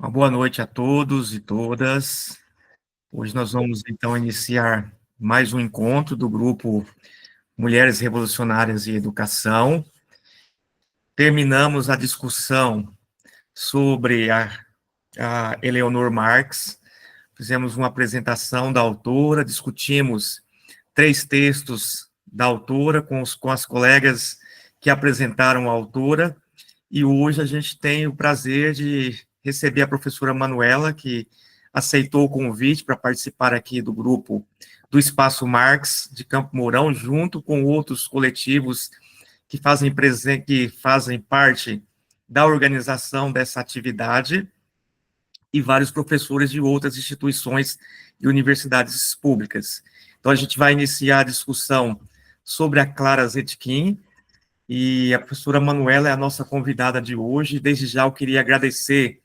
Uma boa noite a todos e todas. Hoje nós vamos, então, iniciar mais um encontro do grupo Mulheres Revolucionárias e Educação. Terminamos a discussão sobre a Eleanor Marx, fizemos uma apresentação da autora, discutimos 3 textos da autora com as colegas que apresentaram a autora, e hoje a gente tem o prazer de receber a professora Manuela, que aceitou o convite para participar aqui do grupo do Espaço Marx de Campo Mourão, junto com outros coletivos que fazem parte da organização dessa atividade, e vários professores de outras instituições e universidades públicas. Então, a gente vai iniciar a discussão sobre a Clara Zetkin, e a professora Manuela é a nossa convidada de hoje. Desde já eu queria agradecer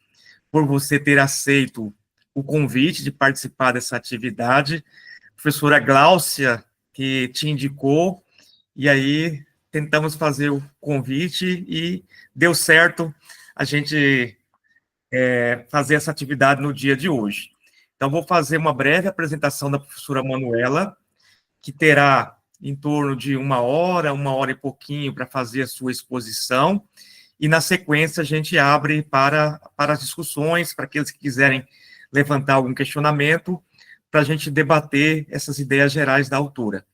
por você ter aceito o convite de participar dessa atividade. A professora Gláucia, que te indicou, e aí tentamos fazer o convite e deu certo a gente fazer essa atividade no dia de hoje. Então, vou fazer uma breve apresentação da professora Manuela, que terá em torno de uma hora e pouquinho para fazer a sua exposição, e na sequência a gente abre para as discussões, para aqueles que quiserem levantar algum questionamento, para a gente debater essas ideias gerais da autora.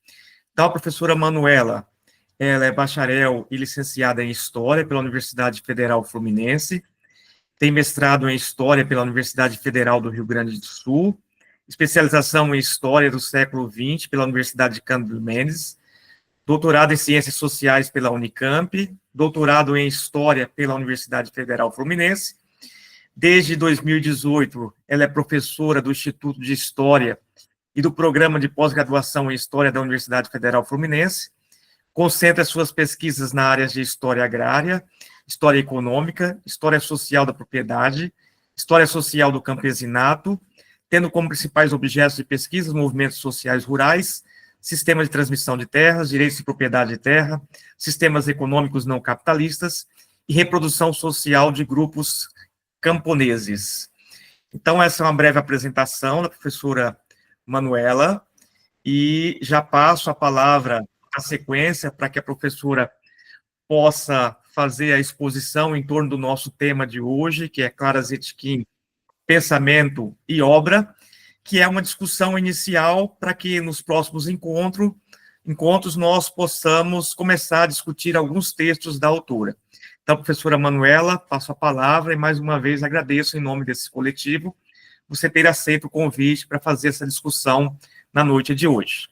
Então, a professora Manuela, ela é bacharel e licenciada em História pela Universidade Federal Fluminense, tem mestrado em História pela Universidade Federal do Rio Grande do Sul, especialização em História do século XX pela Universidade de Cândido Mendes, doutorado em Ciências Sociais pela Unicamp, doutorado em História pela Universidade Federal Fluminense. Desde 2018, ela é professora do Instituto de História e do Programa de Pós-Graduação em História da Universidade Federal Fluminense. Concentra suas pesquisas na área de História Agrária, História Econômica, História Social da Propriedade, História Social do Campesinato, tendo como principais objetos de pesquisa os movimentos sociais rurais, sistemas de transmissão de terras, direitos de propriedade de terra, sistemas econômicos não capitalistas e reprodução social de grupos camponeses. Então, essa é uma breve apresentação da professora Manuela, e já passo a palavra, a sequência, para que a professora possa fazer a exposição em torno do nosso tema de hoje, que é Clara Zetkin, Pensamento e Obra, que é uma discussão inicial para que nos próximos encontros nós possamos começar a discutir alguns textos da autora. Então, professora Manuela, passo a palavra e, mais uma vez, agradeço em nome desse coletivo você ter aceito o convite para fazer essa discussão na noite de hoje.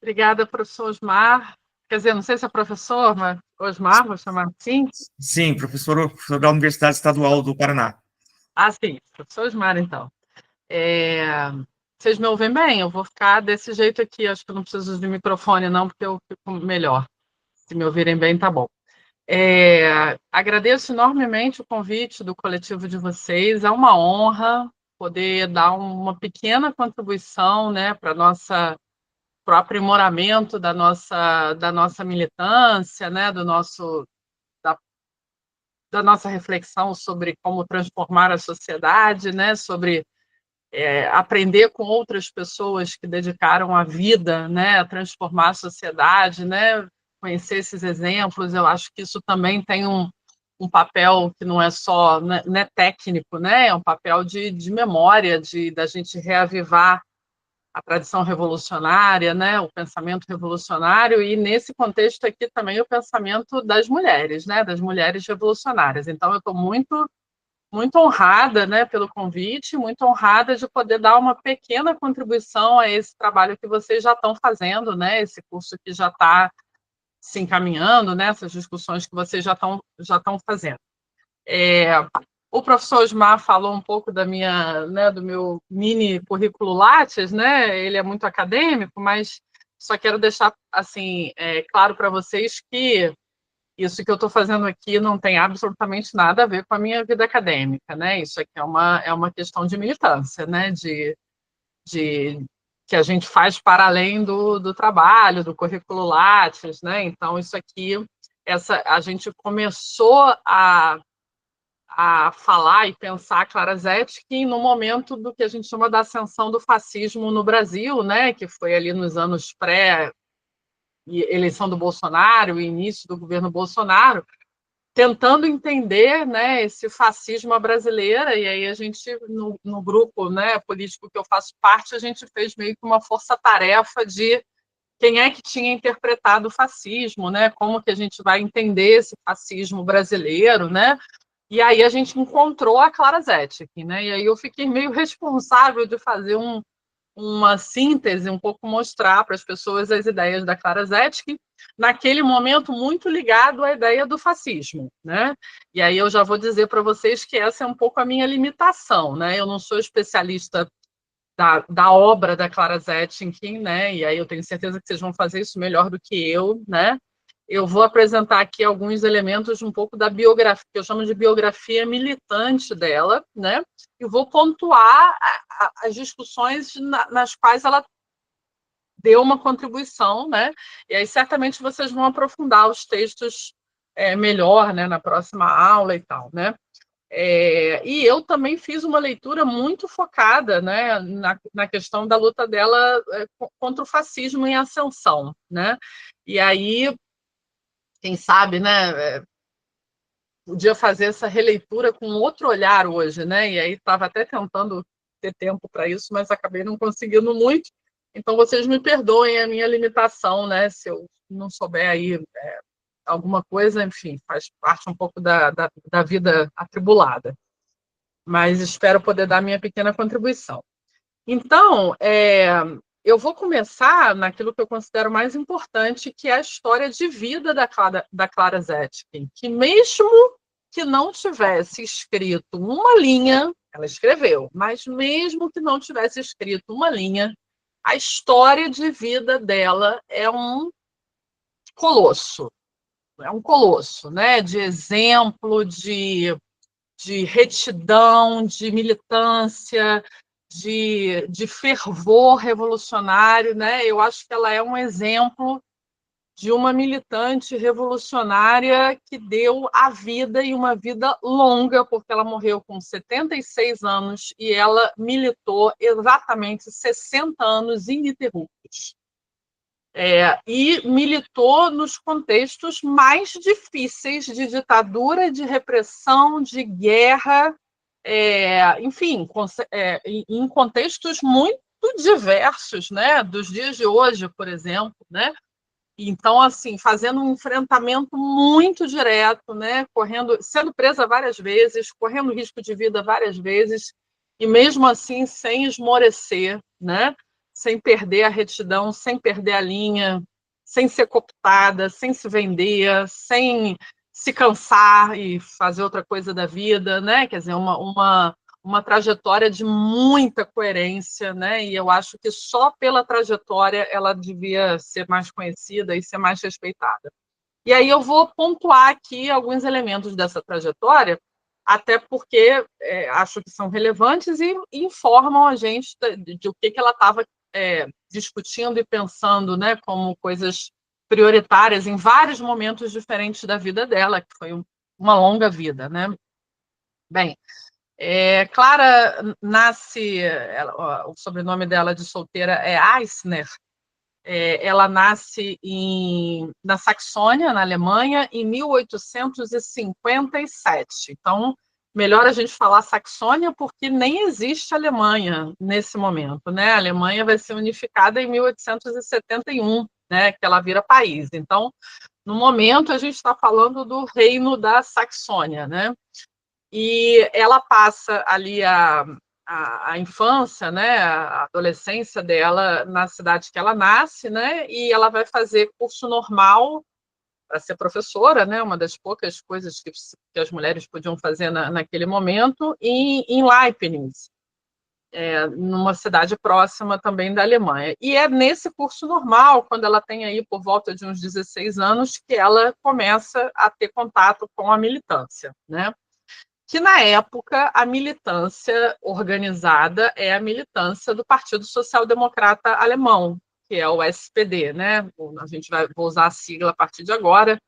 Obrigada, professor Osmar. Quer dizer, não sei se é professor, mas Osmar, vou chamar assim? Sim, professor da Universidade Estadual do Paraná. Sim, professor Osmar, então. Vocês me ouvem bem? Eu vou ficar desse jeito aqui, acho que eu não preciso de microfone, não, porque eu fico melhor. Se me ouvirem bem, tá bom. Agradeço enormemente o convite do coletivo de vocês. É uma honra poder dar uma pequena contribuição, né, para o aprimoramento da nossa militância, né, da nossa reflexão sobre como transformar a sociedade, né, sobre aprender com outras pessoas que dedicaram a vida, né, a transformar a sociedade, né, conhecer esses exemplos. Eu acho que isso também tem um papel que não é só, não é técnico, né, é um papel de memória, da gente reavivar a tradição revolucionária, né, o pensamento revolucionário, e nesse contexto aqui também o pensamento das mulheres, né, das mulheres revolucionárias. Então, eu estou muito, muito honrada, né, pelo convite, muito honrada de poder dar uma pequena contribuição a esse trabalho que vocês já estão fazendo, né, esse curso que já está se encaminhando, né, essas discussões que vocês já estão fazendo. O professor Osmar falou um pouco né, do meu mini currículo Lattes, né? Ele é muito acadêmico, mas só quero deixar assim claro para vocês que isso que eu estou fazendo aqui não tem absolutamente nada a ver com a minha vida acadêmica, né? Isso aqui é uma questão de militância, né? Que a gente faz para além do trabalho, do currículo Lattes, né? Então, isso aqui, a gente começou a a falar e pensar a Clara Zetkin no momento do que a gente chama da ascensão do fascismo no Brasil, né, que foi ali nos anos pré-eleição do Bolsonaro, e início do governo Bolsonaro, tentando entender, né, esse fascismo brasileiro. E aí a gente, no grupo, né, político que eu faço parte, a gente fez meio que uma força-tarefa de quem é que tinha interpretado o fascismo, né, como que a gente vai entender esse fascismo brasileiro, né. E aí a gente encontrou a Clara Zetkin, né? E aí eu fiquei meio responsável de fazer uma síntese, um pouco mostrar para as pessoas as ideias da Clara Zetkin, naquele momento muito ligado à ideia do fascismo, né? E aí eu já vou dizer para vocês que essa é um pouco a minha limitação, né? Eu não sou especialista da obra da Clara Zetkin, né? E aí eu tenho certeza que vocês vão fazer isso melhor do que eu, né? Eu vou apresentar aqui alguns elementos um pouco da biografia, que eu chamo de biografia militante dela, né? E vou pontuar as discussões nas quais ela deu uma contribuição, né? E aí certamente vocês vão aprofundar os textos melhor, né? Na próxima aula e tal, né? E eu também fiz uma leitura muito focada, né, na questão da luta dela contra o fascismo em ascensão, né? E aí, quem sabe, né, podia fazer essa releitura com outro olhar hoje, né? E aí estava até tentando ter tempo para isso, mas acabei não conseguindo muito. Então vocês me perdoem a minha limitação, né? Se eu não souber aí alguma coisa, enfim, faz parte um pouco da vida atribulada. Mas espero poder dar minha pequena contribuição. Então, eu vou começar naquilo que eu considero mais importante, que é a história de vida da Clara Zetkin, que mesmo que não tivesse escrito uma linha, ela escreveu, mas mesmo que não tivesse escrito uma linha, a história de vida dela é colosso, um colosso, né? De exemplo, de retidão, de militância, de fervor revolucionário, né? Eu acho que ela é um exemplo de uma militante revolucionária que deu a vida, e uma vida longa, porque ela morreu com 76 anos e ela militou exatamente 60 anos ininterruptos. E militou nos contextos mais difíceis de ditadura, de repressão, de guerra, enfim, em contextos muito diversos, né, dos dias de hoje, por exemplo, né? Então, assim, fazendo um enfrentamento muito direto, né, sendo presa várias vezes, correndo risco de vida várias vezes, e mesmo assim sem esmorecer, né? Sem perder a retidão, sem perder a linha, sem ser cooptada, sem se vender, sem se cansar e fazer outra coisa da vida, né? Quer dizer, uma trajetória de muita coerência, né? E eu acho que só pela trajetória ela devia ser mais conhecida e ser mais respeitada. E aí eu vou pontuar aqui alguns elementos dessa trajetória, até porque acho que são relevantes e informam a gente de o que ela estava discutindo e pensando, né, como coisas prioritárias em vários momentos diferentes da vida dela, que foi uma longa vida, né? Bem, Clara nasce, o sobrenome dela de solteira é Eisner. Ela nasce na Saxônia, na Alemanha, em 1857. Então, melhor a gente falar Saxônia, porque nem existe Alemanha nesse momento, né? A Alemanha vai ser unificada em 1871, né? Que ela vira país. Então, no momento, a gente está falando do reino da Saxônia, né? E ela passa ali a infância, né, a adolescência dela na cidade que ela nasce, né, e ela vai fazer curso normal para ser professora, né, uma das poucas coisas que as mulheres podiam fazer naquele momento, em Leibniz, numa cidade próxima também da Alemanha. E é nesse curso normal, quando ela tem aí por volta de uns 16 anos, que ela começa a ter contato com a militância, né? Que na época a militância organizada é a militância do Partido Social Democrata Alemão, que é o SPD, né? Vou usar a sigla a partir de agora,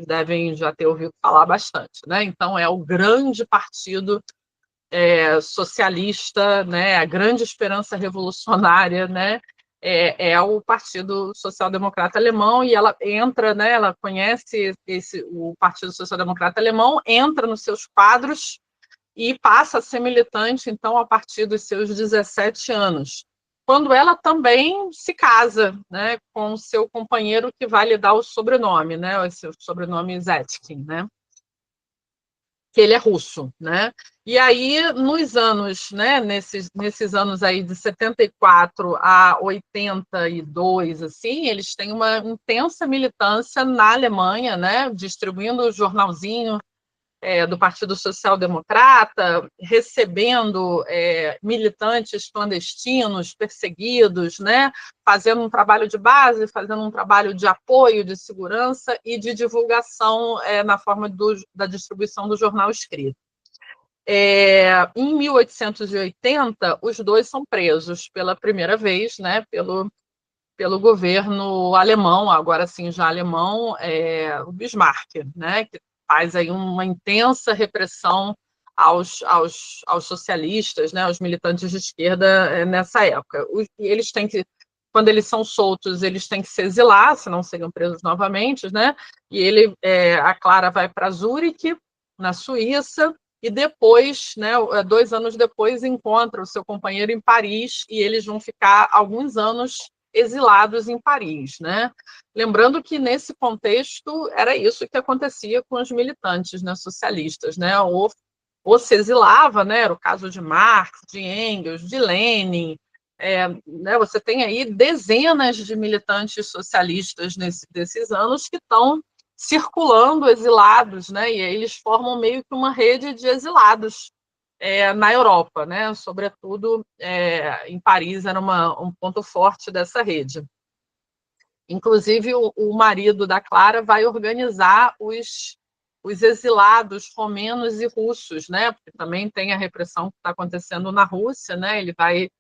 devem já ter ouvido falar bastante, né? Então, é o grande partido socialista, né? A grande esperança revolucionária, né? É o Partido Social Democrata Alemão, e ela entra, né? Ela conhece o Partido Social Democrata Alemão, entra nos seus quadros e passa a ser militante, então, a partir dos seus 17 anos, quando ela também se casa, né, com o seu companheiro que vai lhe dar o sobrenome, né, esse sobrenome Zetkin, né, que ele é russo, né? E aí, nos anos, né, nesses anos aí de 74 a 82, assim, eles têm uma intensa militância na Alemanha, né, distribuindo o jornalzinho do Partido Social Democrata, recebendo militantes clandestinos, perseguidos, né, fazendo um trabalho de base, fazendo um trabalho de apoio, de segurança e de divulgação na forma da distribuição do jornal escrito. Em 1880, os dois são presos pela primeira vez, né, pelo governo alemão, agora sim já alemão, o Bismarck, né, que faz aí uma intensa repressão aos socialistas, né, aos militantes de esquerda nessa época. Eles têm que, quando eles são soltos, eles têm que se exilar, senão seriam presos novamente, né? E a Clara vai para Zurique, na Suíça, e depois, né, 2 anos depois, encontra o seu companheiro em Paris, e eles vão ficar alguns anos exilados em Paris, né? Lembrando que nesse contexto era isso que acontecia com os militantes, né, socialistas, né? Ou se exilava, né? Era o caso de Marx, de Engels, de Lenin. Né? Você tem aí dezenas de militantes socialistas desses anos que estão circulando exilados, né? E aí eles formam meio que uma rede de exilados na Europa, né? Sobretudo em Paris era um ponto forte dessa rede. Inclusive, o marido da Clara vai organizar os exilados romenos e russos, né? Porque também tem a repressão que está acontecendo na Rússia, né? Ele vai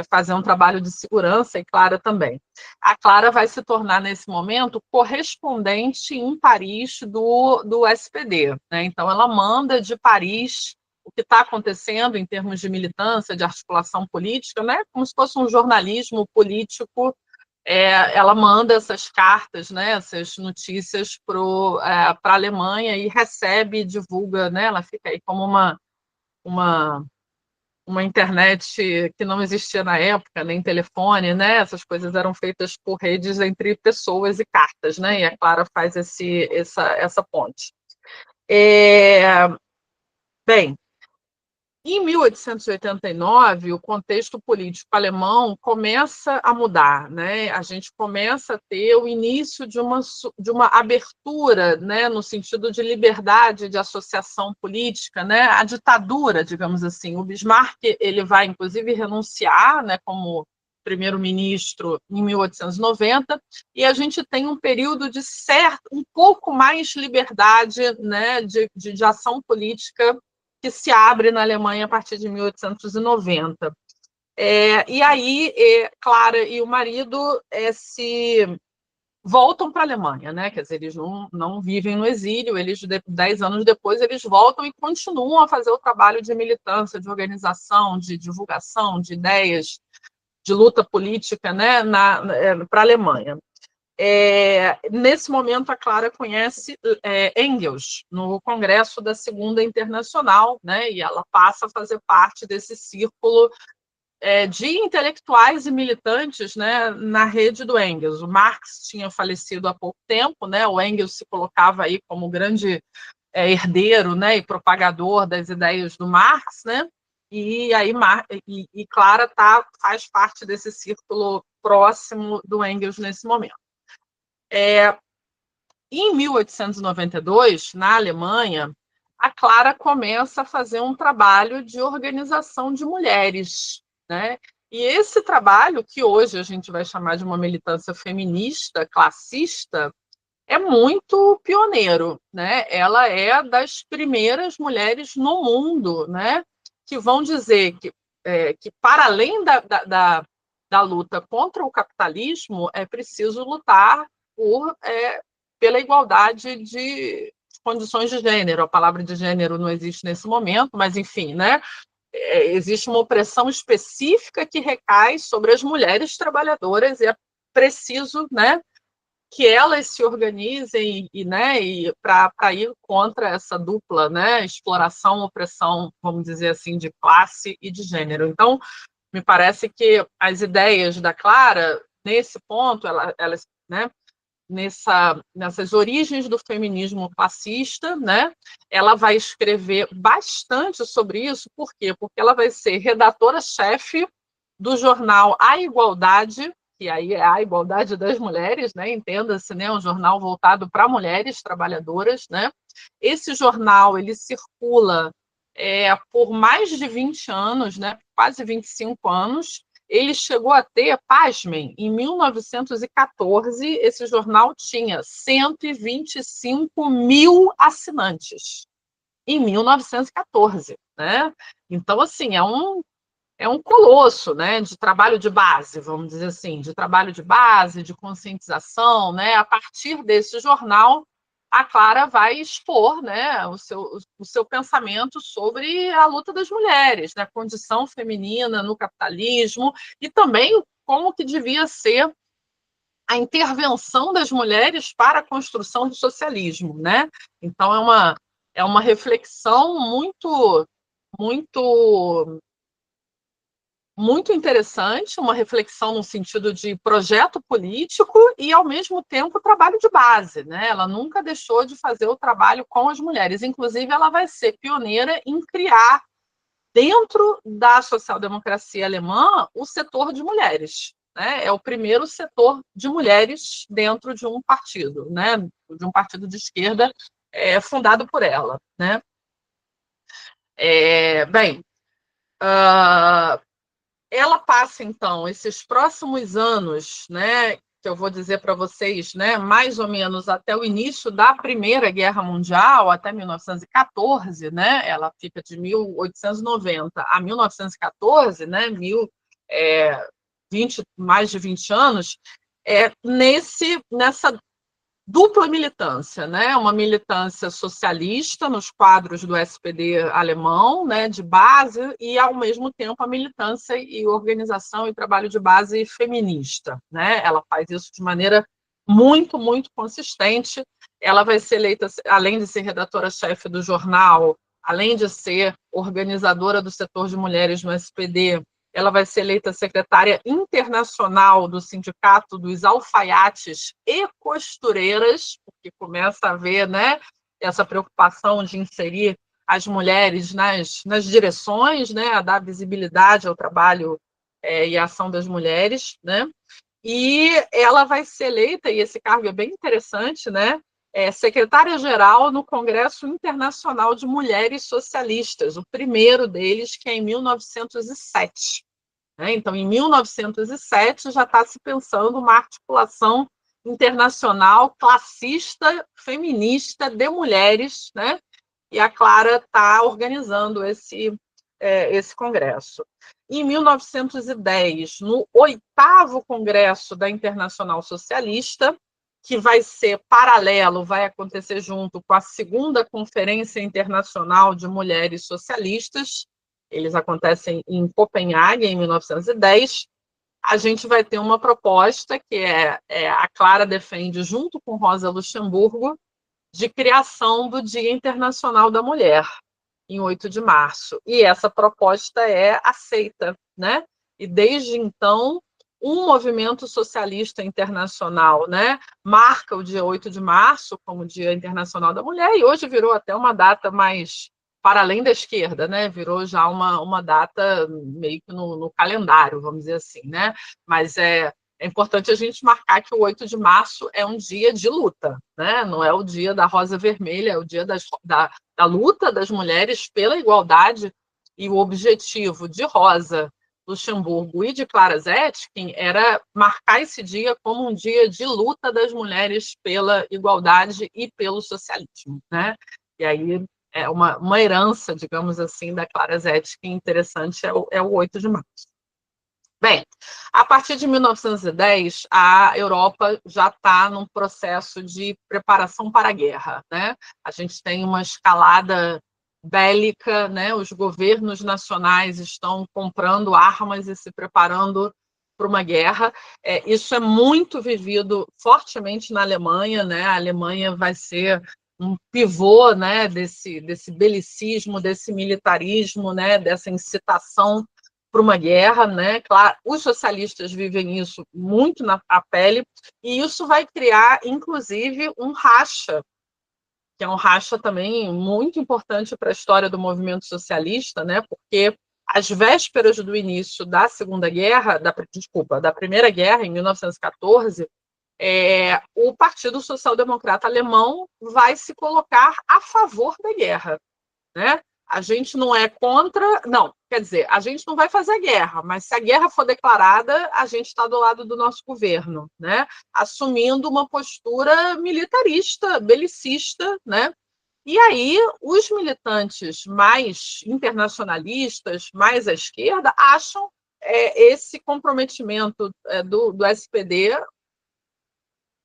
fazer um trabalho de segurança, e Clara também. A Clara vai se tornar, nesse momento, correspondente em Paris do SPD, né? Então, ela manda de Paris o que está acontecendo em termos de militância, de articulação política, né? Como se fosse um jornalismo político. Ela manda essas cartas, né, essas notícias para a Alemanha e recebe, divulga, né? Ela fica aí como uma internet que não existia na época, nem telefone, né? Essas coisas eram feitas por redes entre pessoas e cartas, né? E a Clara faz essa ponte. Bem, em 1889, o contexto político alemão começa a mudar, né? A gente começa a ter o início de uma abertura, né, no sentido de liberdade de associação política, né? A ditadura, digamos assim. O Bismarck ele vai, inclusive, renunciar, né, como primeiro-ministro em 1890, e a gente tem um período de um pouco mais liberdade, né, de ação política que se abre na Alemanha a partir de 1890. E aí, Clara e o marido se voltam para a Alemanha, né? Quer dizer, eles não vivem no exílio, 10 anos depois, eles voltam e continuam a fazer o trabalho de militância, de organização, de divulgação, de ideias, de luta política, né? Para a Alemanha. Nesse momento, a Clara conhece Engels no Congresso da Segunda Internacional, né, e ela passa a fazer parte desse círculo de intelectuais e militantes, né, na rede do Engels. O Marx tinha falecido há pouco tempo, né, o Engels se colocava aí como grande herdeiro, né, e propagador das ideias do Marx, né, e aí Clara faz parte desse círculo próximo do Engels nesse momento. Em 1892, na Alemanha, a Clara começa a fazer um trabalho de organização de mulheres, né? E esse trabalho, que hoje a gente vai chamar de uma militância feminista, classista, é muito pioneiro, né? Ela é das primeiras mulheres no mundo, né, que vão dizer que para além da luta contra o capitalismo, é preciso lutar por pela igualdade de condições de gênero. A palavra de gênero não existe nesse momento, mas, enfim, né? Existe uma opressão específica que recai sobre as mulheres trabalhadoras e é preciso, né, que elas se organizem e para ir contra essa dupla, né, exploração, opressão, vamos dizer assim, de classe e de gênero. Então, me parece que as ideias da Clara, nesse ponto, elas, né, nessas origens do feminismo classista, né, ela vai escrever bastante sobre isso. Por quê? Porque ela vai ser redatora-chefe do jornal A Igualdade, que aí é a igualdade das mulheres, né? Entenda-se, né? Um jornal voltado para mulheres trabalhadoras, né? Esse jornal ele circula por mais de 20 anos, né? Quase 25 anos. Ele chegou a ter, pasmem, em 1914, esse jornal tinha 125 mil assinantes. Em 1914, né? Então, assim, é um colosso, né, de trabalho de base, vamos dizer assim, de trabalho de base, de conscientização, né? A partir desse jornal, a Clara vai expor, né, o seu pensamento sobre a luta das mulheres, né, a condição feminina no capitalismo e também como que devia ser a intervenção das mulheres para a construção do socialismo, né? Então é uma reflexão muito muito interessante, uma reflexão no sentido de projeto político e, ao mesmo tempo, trabalho de base, né? Ela nunca deixou de fazer o trabalho com as mulheres. Inclusive, ela vai ser pioneira em criar, dentro da social-democracia alemã, o setor de mulheres. Né? É o primeiro setor de mulheres dentro de um partido, né? De um partido de esquerda fundado por ela. Né? Bem, ela passa, então, esses próximos anos, né, que eu vou dizer para vocês, né, mais ou menos até o início da Primeira Guerra Mundial, até 1914, né, ela fica de 1890 a 1914, né, mais de 20 anos, nessa dupla militância, né? Uma militância socialista nos quadros do SPD alemão, né, de base, e ao mesmo tempo a militância e organização e trabalho de base feminista, né? Ela faz isso de maneira muito consistente. Ela vai ser eleita, além de ser redatora-chefe do jornal, além de ser organizadora do setor de mulheres no SPD, ela vai ser eleita secretária internacional do Sindicato dos Alfaiates e Costureiras, porque começa a haver, né, essa preocupação de inserir as mulheres nas direções, né, a dar visibilidade ao trabalho e à ação das mulheres, né? E ela vai ser eleita, e esse cargo é bem interessante, né? Secretária-geral no Congresso Internacional de Mulheres Socialistas, o primeiro deles, que é em 1907. Né? Então, em 1907, já está se pensando uma articulação internacional classista, feminista, de mulheres, né? E a Clara está organizando esse congresso. Em 1910, no 8º Congresso da Internacional Socialista, que vai ser paralelo, vai acontecer junto com a 2ª Conferência Internacional de Mulheres Socialistas, eles acontecem em Copenhague, em 1910, a gente vai ter uma proposta que a Clara defende, junto com Rosa Luxemburgo, de criação do Dia Internacional da Mulher, em 8 de março. E essa proposta é aceita, né? E desde então, um movimento socialista internacional, né, marca o dia 8 de março como Dia Internacional da Mulher, e hoje virou até uma data mais para além da esquerda, né? Virou já uma data meio que no calendário, vamos dizer assim, né? Mas é importante a gente marcar que o 8 de março é um dia de luta, né? Não é o dia da Rosa Vermelha, é o dia da luta das mulheres pela igualdade, e o objetivo de Rosa Luxemburgo e de Clara Zetkin era marcar esse dia como um dia de luta das mulheres pela igualdade e pelo socialismo, né? E aí é uma herança, digamos assim, da Clara Zetkin interessante, é o 8 de março. Bem, a partir de 1910, a Europa já está num processo de preparação para a guerra, né? A gente tem uma escalada bélica, né? Os governos nacionais estão comprando armas e se preparando para uma guerra. Isso é muito vivido fortemente na Alemanha, né? A Alemanha vai ser um pivô, né, desse belicismo, desse militarismo, né, dessa incitação para uma guerra, né? Claro, os socialistas vivem isso muito na pele, e isso vai criar, inclusive, um racha, que é um racha também muito importante para a história do movimento socialista, né? Porque às vésperas do início da Segunda Guerra, da Primeira Guerra, em 1914, o Partido Social Democrata Alemão vai se colocar a favor da guerra, né? A gente não é contra, não, quer dizer, a gente não vai fazer guerra, mas se a guerra for declarada, a gente está do lado do nosso governo, né? Assumindo uma postura militarista, belicista, né? E aí, os militantes mais internacionalistas, mais à esquerda, acham esse comprometimento do SPD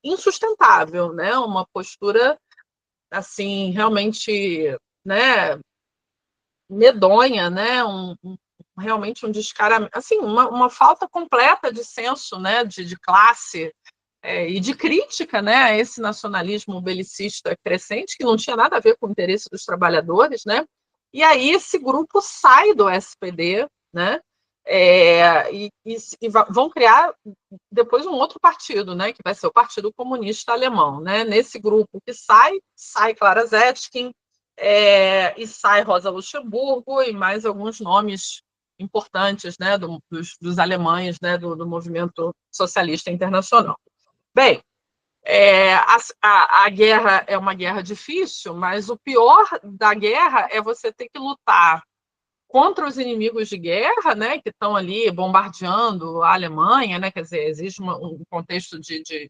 insustentável, né? Uma postura assim realmente, né, medonha, né? Realmente um descaramento, assim, uma falta completa de senso, né, de classe e de crítica, né, a esse nacionalismo belicista crescente, que não tinha nada a ver com o interesse dos trabalhadores, né? E aí esse grupo sai do SPD, né? E vão criar depois um outro partido, né, que vai ser o Partido Comunista Alemão, né? Nesse grupo que sai Clara Zetkin, e sai Rosa Luxemburgo e mais alguns nomes importantes, né, dos alemães, né, do movimento socialista internacional. Bem, a guerra é uma guerra difícil, mas o pior da guerra é você ter que lutar contra os inimigos de guerra, né, que estão ali bombardeando a Alemanha, né, quer dizer, existe um contexto de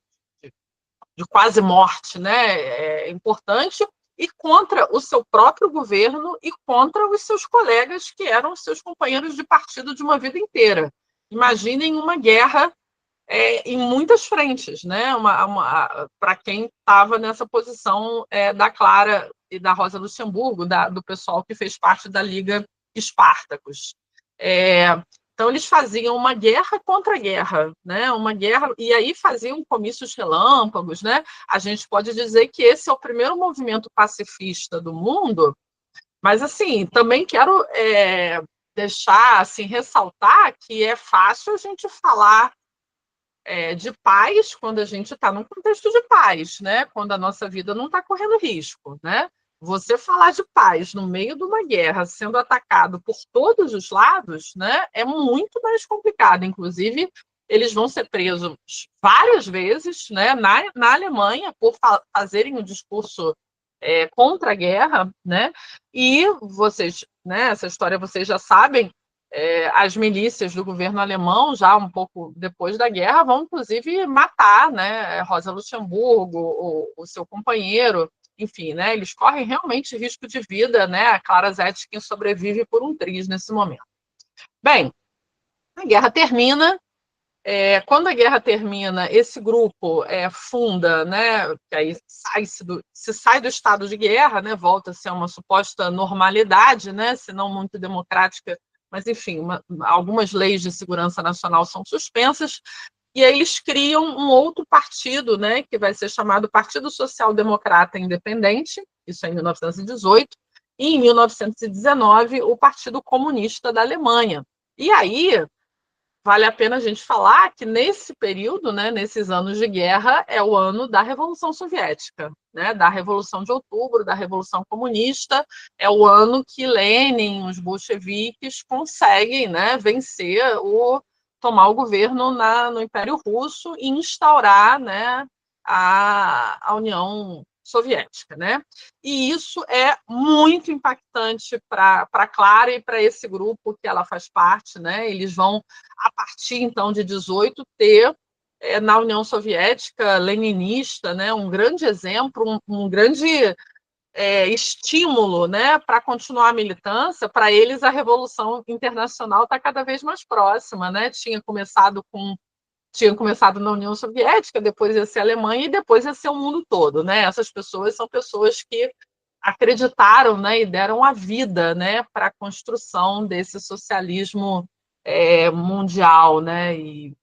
quase morte, né, importante, e contra o seu próprio governo e contra os seus colegas que eram seus companheiros de partido de uma vida inteira. Imaginem uma guerra em muitas frentes, né? Para quem estava nessa posição da Clara e da Rosa Luxemburgo, do pessoal que fez parte da Liga Espartacus. Então, eles faziam uma guerra contra a guerra, né? Uma guerra, e aí faziam comícios relâmpagos, né? A gente pode dizer que esse é o primeiro movimento pacifista do mundo, mas, assim, também quero deixar, assim, ressaltar que é fácil a gente falar de paz quando a gente está num contexto de paz, né? Quando a nossa vida não está correndo risco, né? Você falar de paz no meio de uma guerra, sendo atacado por todos os lados, né, é muito mais complicado. Inclusive, eles vão ser presos várias vezes, né, na Alemanha por fazerem um discurso contra a guerra, né? E vocês, né, essa história vocês já sabem. As milícias do governo alemão, já um pouco depois da guerra, vão inclusive matar, né, Rosa Luxemburgo, o seu companheiro, enfim, né, eles correm realmente risco de vida, né? A Clara Zetkin sobrevive por um triz nesse momento. Bem, a guerra termina. Quando a guerra termina, esse grupo funda, né, que aí se sai do estado de guerra, né, volta a ser uma suposta normalidade, né, se não muito democrática, mas, enfim, algumas leis de segurança nacional são suspensas, e aí eles criam um outro partido, né, que vai ser chamado Partido Social Democrata Independente, isso é em 1918, e em 1919 o Partido Comunista da Alemanha. E aí vale a pena a gente falar que nesse período, né, nesses anos de guerra, é o ano da Revolução Soviética, né, da Revolução de Outubro, da Revolução Comunista, é o ano que Lenin, os bolcheviques, conseguem, né, vencer tomar o governo no Império Russo e instaurar, né, a União Soviética, né? E isso é muito impactante para Clara e para esse grupo que ela faz parte, né? Eles vão, a partir então de 18, ter na União Soviética leninista, né, um grande exemplo, um grande estímulo, né, para continuar a militância. Para eles, a Revolução Internacional está cada vez mais próxima, né? Tinha começado na União Soviética, depois ia ser a Alemanha e depois ia ser o mundo todo, né? Essas pessoas são pessoas que acreditaram, né, e deram a vida, né, para a construção desse socialismo mundial, né, e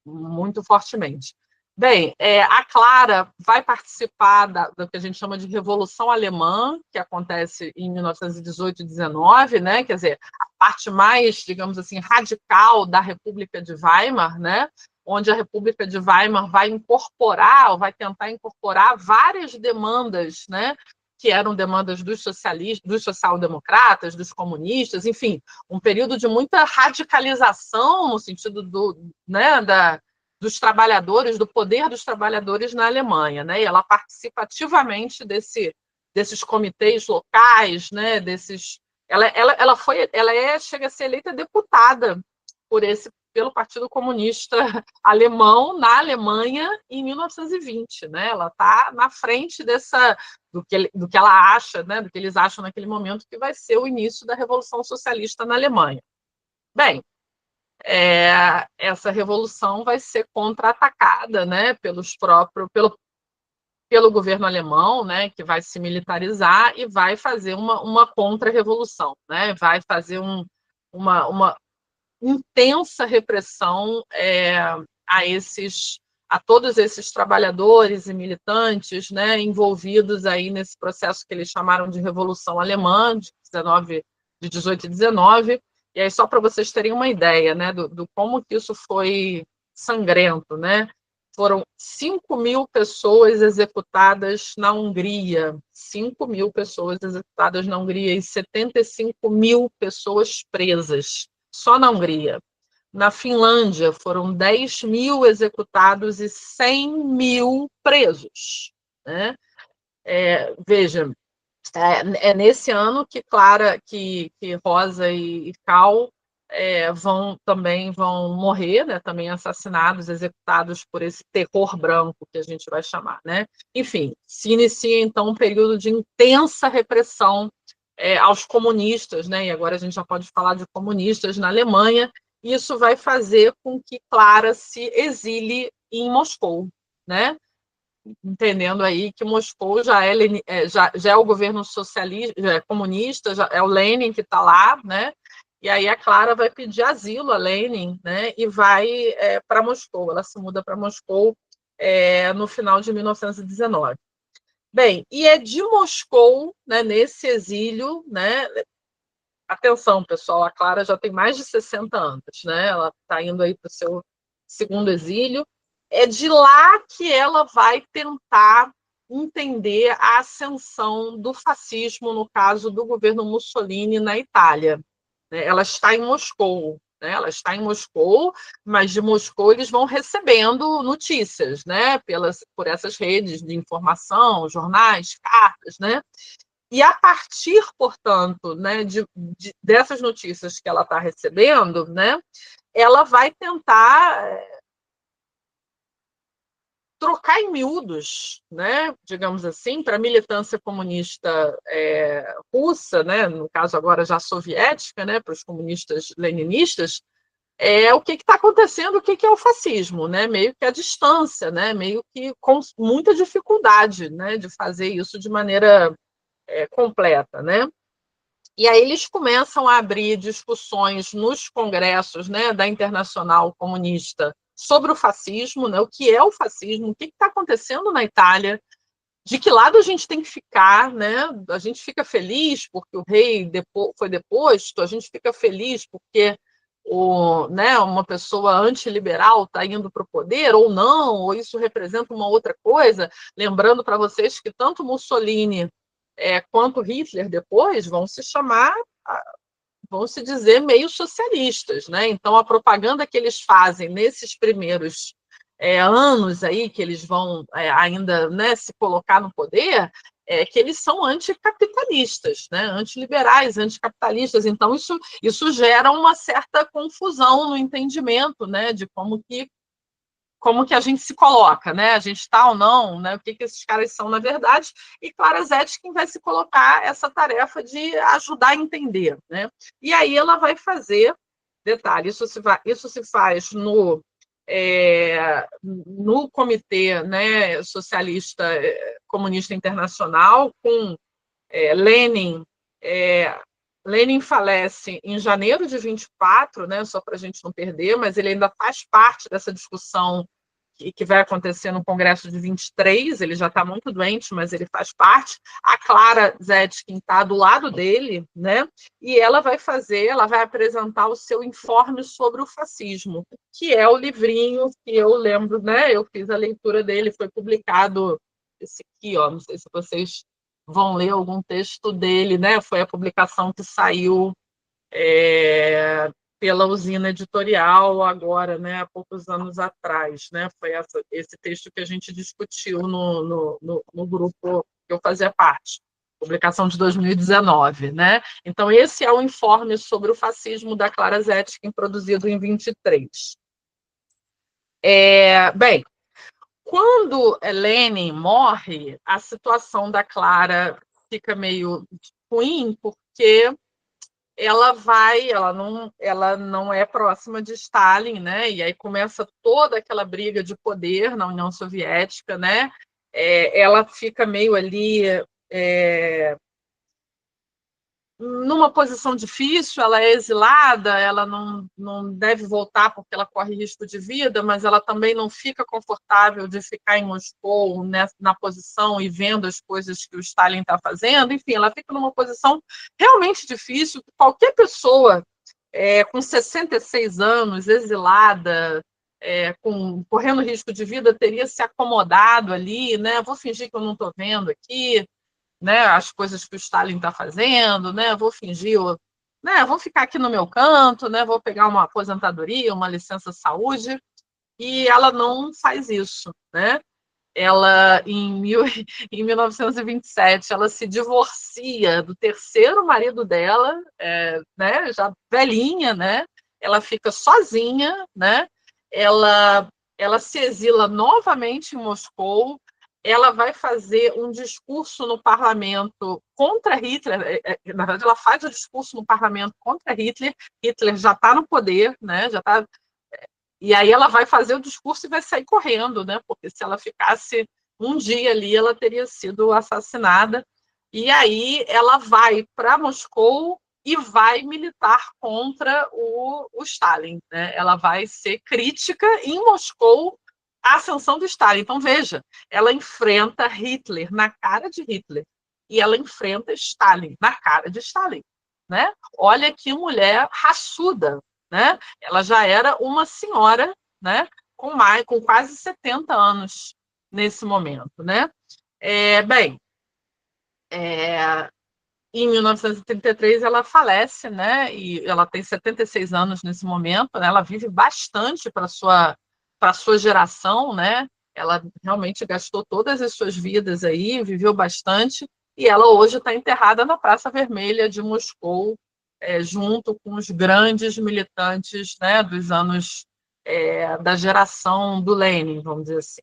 muito fortemente. Bem, a Clara vai participar do que a gente chama de Revolução Alemã, que acontece em 1918 e 19, né? Quer dizer, a parte mais, digamos assim, radical da República de Weimar, né? Onde a República de Weimar vai incorporar, ou vai tentar incorporar várias demandas, né? Que eram demandas dos socialistas, dos social-democratas, dos comunistas, enfim, um período de muita radicalização no sentido né, dos trabalhadores, do poder dos trabalhadores na Alemanha, né? E ela participa ativamente desses comitês locais, né? Chega a ser eleita deputada pelo Partido Comunista Alemão na Alemanha em 1920, né? Ela está na frente do que ela acha, né? Do que eles acham naquele momento que vai ser o início da Revolução Socialista na Alemanha. Bem, essa revolução vai ser contra-atacada, né, pelo governo alemão, né, que vai se militarizar e vai fazer uma contra-revolução, né, vai fazer uma intensa repressão a todos esses trabalhadores e militantes, né, envolvidos aí nesse processo que eles chamaram de Revolução Alemã, de 18 e 19. E aí, só para vocês terem uma ideia, né, do como que isso foi sangrento, né? Foram 5.000 pessoas executadas na Hungria, 5.000 pessoas executadas na Hungria e 75.000 pessoas presas, só na Hungria. Na Finlândia, foram 10.000 executados e 100.000 presos, né? Veja, nesse ano que Clara, que Rosa e Cal também vão morrer, né, também assassinados, executados por esse terror branco que a gente vai chamar, né? Enfim, se inicia então um período de intensa repressão aos comunistas, né? E agora a gente já pode falar de comunistas na Alemanha. Isso vai fazer com que Clara se exile em Moscou, né? Entendendo aí que Moscou já é o governo socialista, já é comunista, já é o Lenin que está lá, né? E aí a Clara vai pedir asilo a Lenin, né? E vai para Moscou. Ela se muda para Moscou no final de 1919. Bem, e é de Moscou, né, nesse exílio, né? Atenção, pessoal, a Clara já tem mais de 60 anos, né? Ela está indo aí para o seu segundo exílio. É de lá que ela vai tentar entender a ascensão do fascismo, no caso do governo Mussolini na Itália. Ela está em Moscou, né? Ela está em Moscou, mas de Moscou eles vão recebendo notícias, né? Por essas redes de informação, jornais, cartas, né? E a partir, portanto, né, dessas notícias que ela está recebendo, né, ela vai tentar trocar em miúdos, né, digamos assim, para a militância comunista russa, né, no caso agora já soviética, né, para os comunistas leninistas, o que está acontecendo, o que é o fascismo, né, meio que à distância, né, meio que com muita dificuldade, né, de fazer isso de maneira completa, né? E aí eles começam a abrir discussões nos congressos, né, da Internacional Comunista sobre o fascismo, né, o que é o fascismo, o que está acontecendo na Itália, de que lado a gente tem que ficar, né? A gente fica feliz porque o rei foi deposto, a gente fica feliz porque né, uma pessoa antiliberal está indo para o poder, ou não, ou isso representa uma outra coisa. Lembrando para vocês que tanto Mussolini quanto Hitler depois vão se dizer meio socialistas, né? Então a propaganda que eles fazem nesses primeiros anos aí que eles vão ainda, né, se colocar no poder, que eles são anticapitalistas, né? Antiliberais, anticapitalistas. Então isso gera uma certa confusão no entendimento, né, de como que como que a gente se coloca, né? A gente está ou não, né? O que esses caras são, na verdade, e Clara Zetkin vai se colocar essa tarefa de ajudar a entender, né? E aí ela vai fazer, detalhe, isso se faz no Comitê, né, Socialista Comunista Internacional, com Lenin. Lenin falece em janeiro de 24, né, só para a gente não perder, mas ele ainda faz parte dessa discussão que vai acontecer no Congresso de 23, ele já está muito doente, mas ele faz parte. A Clara Zetkin está do lado dele, né? E ela vai apresentar o seu informe sobre o fascismo, que é o livrinho que eu lembro, né? Eu fiz a leitura dele, foi publicado esse aqui, ó, não sei se vocês vão ler algum texto dele, né? Foi a publicação que saiu pela Usina Editorial agora, né, há poucos anos atrás, né? Foi esse texto que a gente discutiu no grupo que eu fazia parte, publicação de 2019, né? Então, esse é o informe sobre o fascismo da Clara Zetkin, produzido em 23. Bem, quando Lenin morre, a situação da Clara fica meio ruim, porque ela não é próxima de Stalin, né? E aí começa toda aquela briga de poder na União Soviética, né? Ela fica meio ali numa posição difícil, ela é exilada, ela não deve voltar porque ela corre risco de vida, mas ela também não fica confortável de ficar em Moscou, né, na posição e vendo as coisas que o Stalin está fazendo. Enfim, ela fica numa posição realmente difícil. Qualquer pessoa com 66 anos, exilada, correndo risco de vida, teria se acomodado ali, né? Vou fingir que eu não estou vendo aqui, né, as coisas que o Stalin está fazendo, né, vou fingir, né, vou ficar aqui no meu canto, né, vou pegar uma aposentadoria, uma licença saúde, e ela não faz isso, né? Ela, em 1927, ela se divorcia do terceiro marido dela, né, já velhinha, né? Ela fica sozinha, né? Ela se exila novamente em Moscou. Ela vai fazer um discurso no parlamento contra Hitler. Na verdade, ela faz o discurso no parlamento contra Hitler. Hitler já está no poder, né? Já está. E aí ela vai fazer o discurso e vai sair correndo, né? Porque se ela ficasse um dia ali, ela teria sido assassinada. E aí ela vai para Moscou e vai militar contra o Stalin, né? Ela vai ser crítica em Moscou à ascensão do Stalin. Então, veja, ela enfrenta Hitler na cara de Hitler e ela enfrenta Stalin na cara de Stalin, né? Olha que mulher raçuda, né? Ela já era uma senhora, né? Com quase 70 anos nesse momento, né? Bem, em 1933 ela falece, né? E ela tem 76 anos nesse momento, né? Ela vive bastante para sua geração, né? Ela realmente gastou todas as suas vidas aí, viveu bastante, e ela hoje está enterrada na Praça Vermelha de Moscou, junto com os grandes militantes, né, dos anos da geração do Lenin, vamos dizer assim.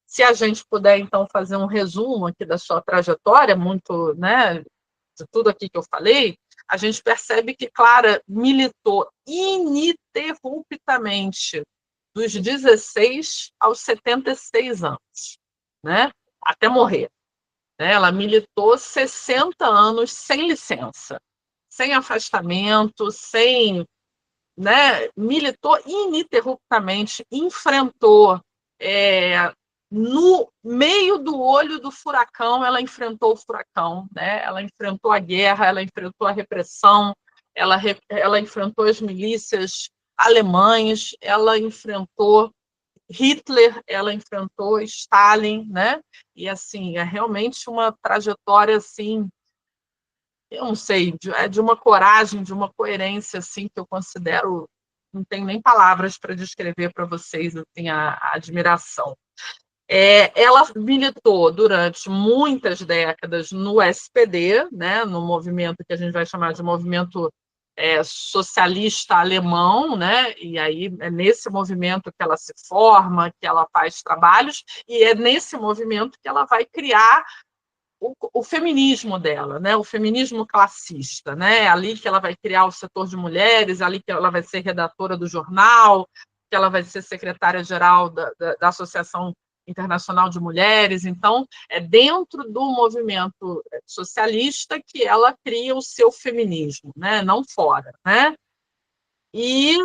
Se a gente puder, então, fazer um resumo aqui da sua trajetória, muito, né, de tudo aqui que eu falei, a gente percebe que Clara militou ininterruptamente dos 16 aos 76 anos, né, até morrer. Né? Ela militou 60 anos sem licença, sem afastamento, né, militou ininterruptamente, enfrentou no meio do olho do furacão, ela enfrentou o furacão, né? Ela enfrentou a guerra, ela enfrentou a repressão, ela enfrentou as milícias alemães, ela enfrentou Hitler, ela enfrentou Stalin, né? E assim, é realmente uma trajetória assim, eu não sei, de uma coragem, de uma coerência assim que eu considero, não tenho nem palavras para descrever para vocês assim a admiração. Ela militou durante muitas décadas no SPD, né, no movimento que a gente vai chamar de movimento socialista alemão, né? E aí é nesse movimento que ela se forma, que ela faz trabalhos, e é nesse movimento que ela vai criar o feminismo dela, né? O feminismo classista, né? Ali que ela vai criar o setor de mulheres, ali que ela vai ser redatora do jornal, que ela vai ser secretária-geral da Associação Internacional de Mulheres. Então, é dentro do movimento socialista que ela cria o seu feminismo, né? Não fora, né? E,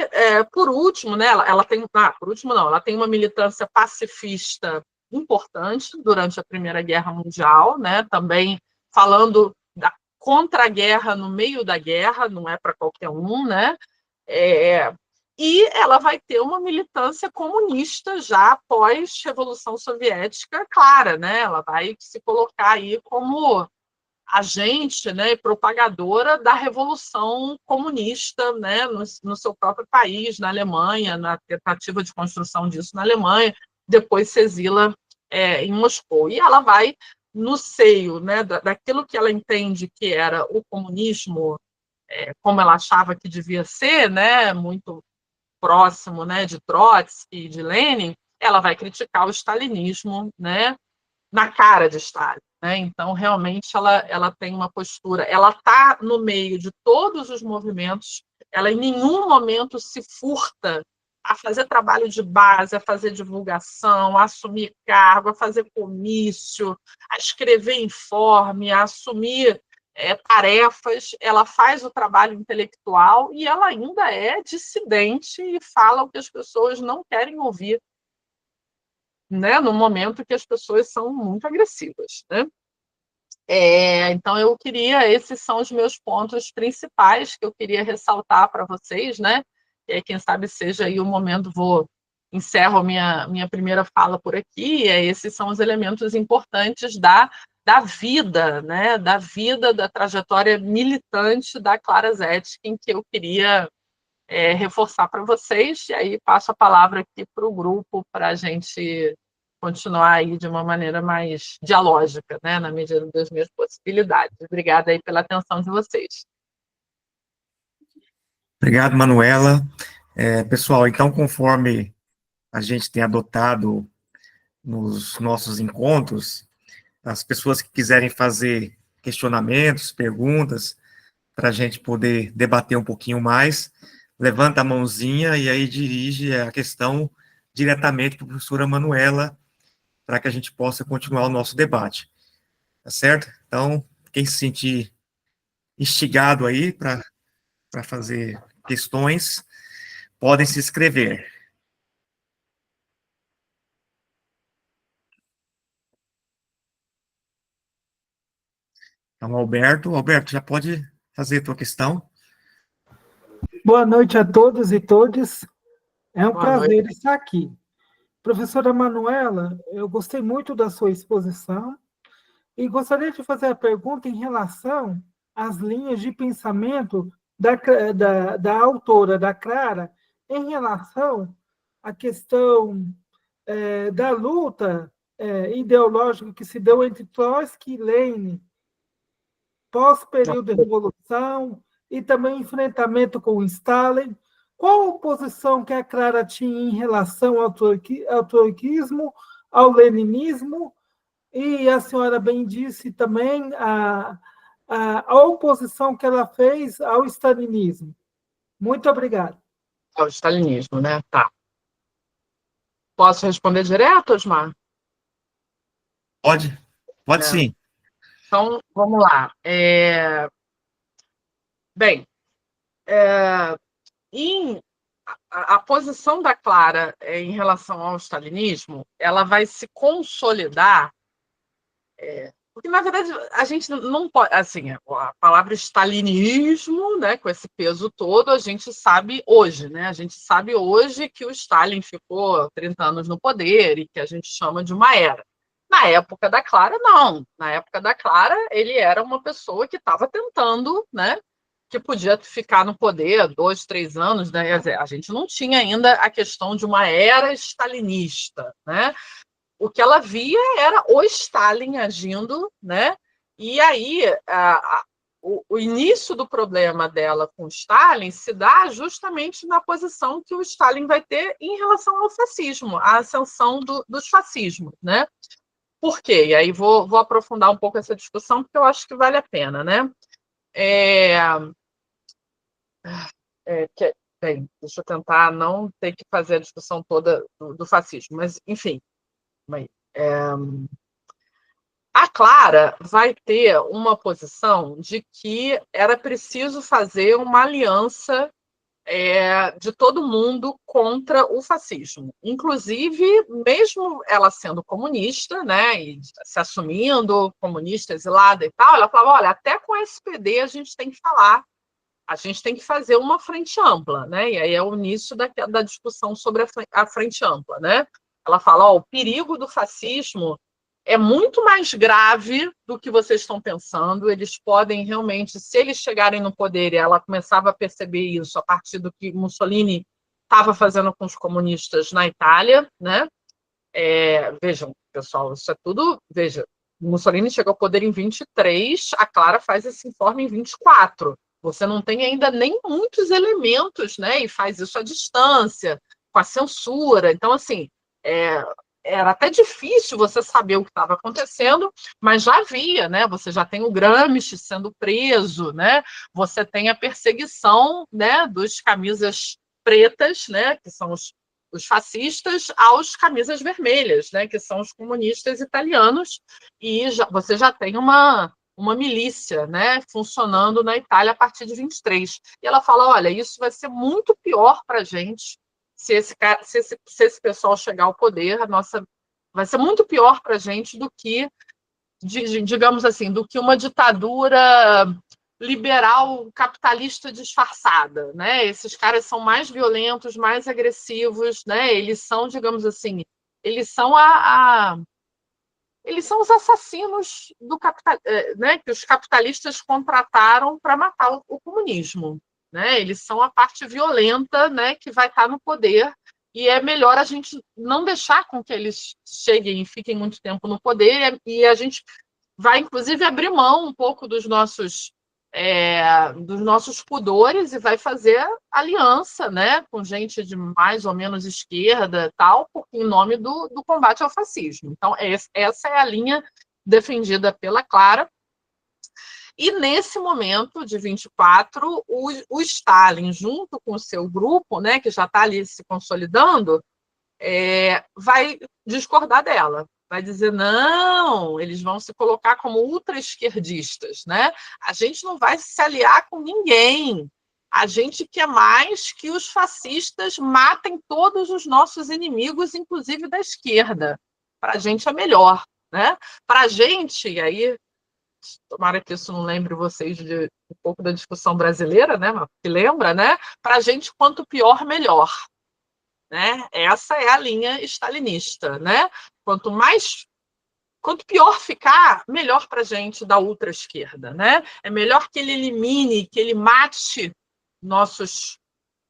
por último, né, ela tem, por último não, ela tem uma militância pacifista importante durante a Primeira Guerra Mundial, né, também falando contra a guerra no meio da guerra, não é para qualquer um, né, e ela vai ter uma militância comunista já após Revolução Soviética, clara, né, ela vai se colocar aí como agente, né, propagadora da revolução comunista, né, no seu próprio país, na Alemanha, na tentativa de construção disso na Alemanha, depois se exila em Moscou. E ela vai, no seio, né, daquilo que ela entende que era o comunismo, como ela achava que devia ser, né, muito próximo, né, de Trotsky e de Lenin, ela vai criticar o stalinismo, né, na cara de Stalin. Né? Então, realmente, ela tem uma postura, ela está no meio de todos os movimentos, ela em nenhum momento se furta a fazer trabalho de base, a fazer divulgação, a assumir cargo, a fazer comício, a escrever informe, a assumir tarefas, ela faz o trabalho intelectual e ela ainda é dissidente e fala o que as pessoas não querem ouvir, né, no momento que as pessoas são muito agressivas, né? Então, esses são os meus pontos principais que eu queria ressaltar para vocês, né? E aí, quem sabe seja aí o momento, encerro minha primeira fala por aqui, esses são os elementos importantes da vida, né? Da vida, da trajetória militante da Clara Zetkin, que eu queria reforçar para vocês, e aí passo a palavra aqui para o grupo para a gente continuar aí de uma maneira mais dialógica, né, na medida das minhas possibilidades. Obrigada aí pela atenção de vocês. Obrigado, Manuela. Pessoal, então, conforme a gente tem adotado nos nossos encontros, as pessoas que quiserem fazer questionamentos, perguntas, para a gente poder debater um pouquinho mais, levanta a mãozinha e aí dirige a questão diretamente para a professora Manuela, para que a gente possa continuar o nosso debate. Tá certo? Então, quem se sentir instigado aí para fazer questões, podem se inscrever. Então, Alberto, já pode fazer a tua questão. Boa noite a todos e todas. É um Boa prazer noite. estar aqui. Professora Manuela, eu gostei muito da sua exposição e gostaria de fazer a pergunta em relação às linhas de pensamento da autora, da Clara, em relação à questão da luta ideológica que se deu entre Trotsky e Lenin, pós-período de Revolução, e também enfrentamento com Stalin. Qual a posição que a Clara tinha em relação ao trotskismo, ao leninismo, e a senhora bem disse também a oposição que ela fez ao stalinismo. Muito obrigada. Ao stalinismo, né? Tá. Posso responder direto, Osmar? Pode sim. Então, vamos lá. Bem, a posição da Clara em relação ao stalinismo, ela vai se consolidar, porque, na verdade, a gente não pode, assim, a palavra stalinismo, né, com esse peso todo, a gente sabe hoje, né, a gente sabe hoje que o Stalin ficou 30 anos no poder e que a gente chama de uma era. Na época da Clara, não. Na época da Clara, ele era uma pessoa que estava tentando, né, que podia ficar no poder 2, 3 anos, né? A gente não tinha ainda a questão de uma era stalinista, né? O que ela via era o Stalin agindo, né? E aí o início do problema dela com o Stalin se dá justamente na posição que o Stalin vai ter em relação ao fascismo, à ascensão dos fascismos, né? Por quê? E aí vou aprofundar um pouco essa discussão, porque eu acho que vale a pena, né? Bem, deixa eu tentar não ter que fazer a discussão toda do fascismo, mas, enfim. A Clara vai ter uma posição de que era preciso fazer uma aliança de todo mundo contra o fascismo. Inclusive, mesmo ela sendo comunista, né, e se assumindo comunista exilada e tal, ela falava, olha, até com a SPD a gente tem que falar, a gente tem que fazer uma frente ampla, né? E aí é o início da discussão sobre a frente ampla, né? Ela fala, o perigo do fascismo é muito mais grave do que vocês estão pensando. Eles podem realmente, se eles chegarem no poder, e ela começava a perceber isso a partir do que Mussolini estava fazendo com os comunistas na Itália, né? Vejam, pessoal, isso é tudo... Veja, Mussolini chegou ao poder em 23, a Clara faz esse informe em 24. Você não tem ainda nem muitos elementos, né? E faz isso à distância, com a censura. Então, assim, era até difícil você saber o que estava acontecendo, mas já havia, né? Você já tem o Gramsci sendo preso, né? Você tem a perseguição, né, dos camisas pretas, né, que são os fascistas, aos camisas vermelhas, né, que são os comunistas italianos, e você já tem uma milícia, né, funcionando na Itália a partir de 23. E ela fala, olha, isso vai ser muito pior para a gente se esse pessoal chegar ao poder, vai ser muito pior para a gente do que, digamos assim, do que uma ditadura liberal capitalista disfarçada, né? Esses caras são mais violentos, mais agressivos, né? Eles são, digamos assim, eles são eles são os assassinos do capital, né? Que os capitalistas contrataram para matar o comunismo, né? Eles são a parte violenta, né? Que vai estar no poder, e é melhor a gente não deixar com que eles cheguem e fiquem muito tempo no poder, e a gente vai, inclusive, abrir mão um pouco dos nossos pudores e vai fazer aliança, né, com gente de mais ou menos esquerda, tal, em nome do combate ao fascismo. Então, essa é a linha defendida pela Clara. E, nesse momento de 24, o Stalin, junto com o seu grupo, né, que já está ali se consolidando, vai discordar dela. Vai dizer, não, eles vão se colocar como ultra-esquerdistas, né? A gente não vai se aliar com ninguém. A gente quer mais que os fascistas matem todos os nossos inimigos, inclusive da esquerda. Para a gente é melhor, né? Para a gente, e aí, tomara que isso não lembre vocês de um pouco da discussão brasileira, né? Mas que lembra, né? Para a gente, quanto pior, melhor. Né? Essa é a linha stalinista, né? Quanto pior ficar, melhor para a gente da ultra-esquerda, né? É melhor que ele elimine, que ele mate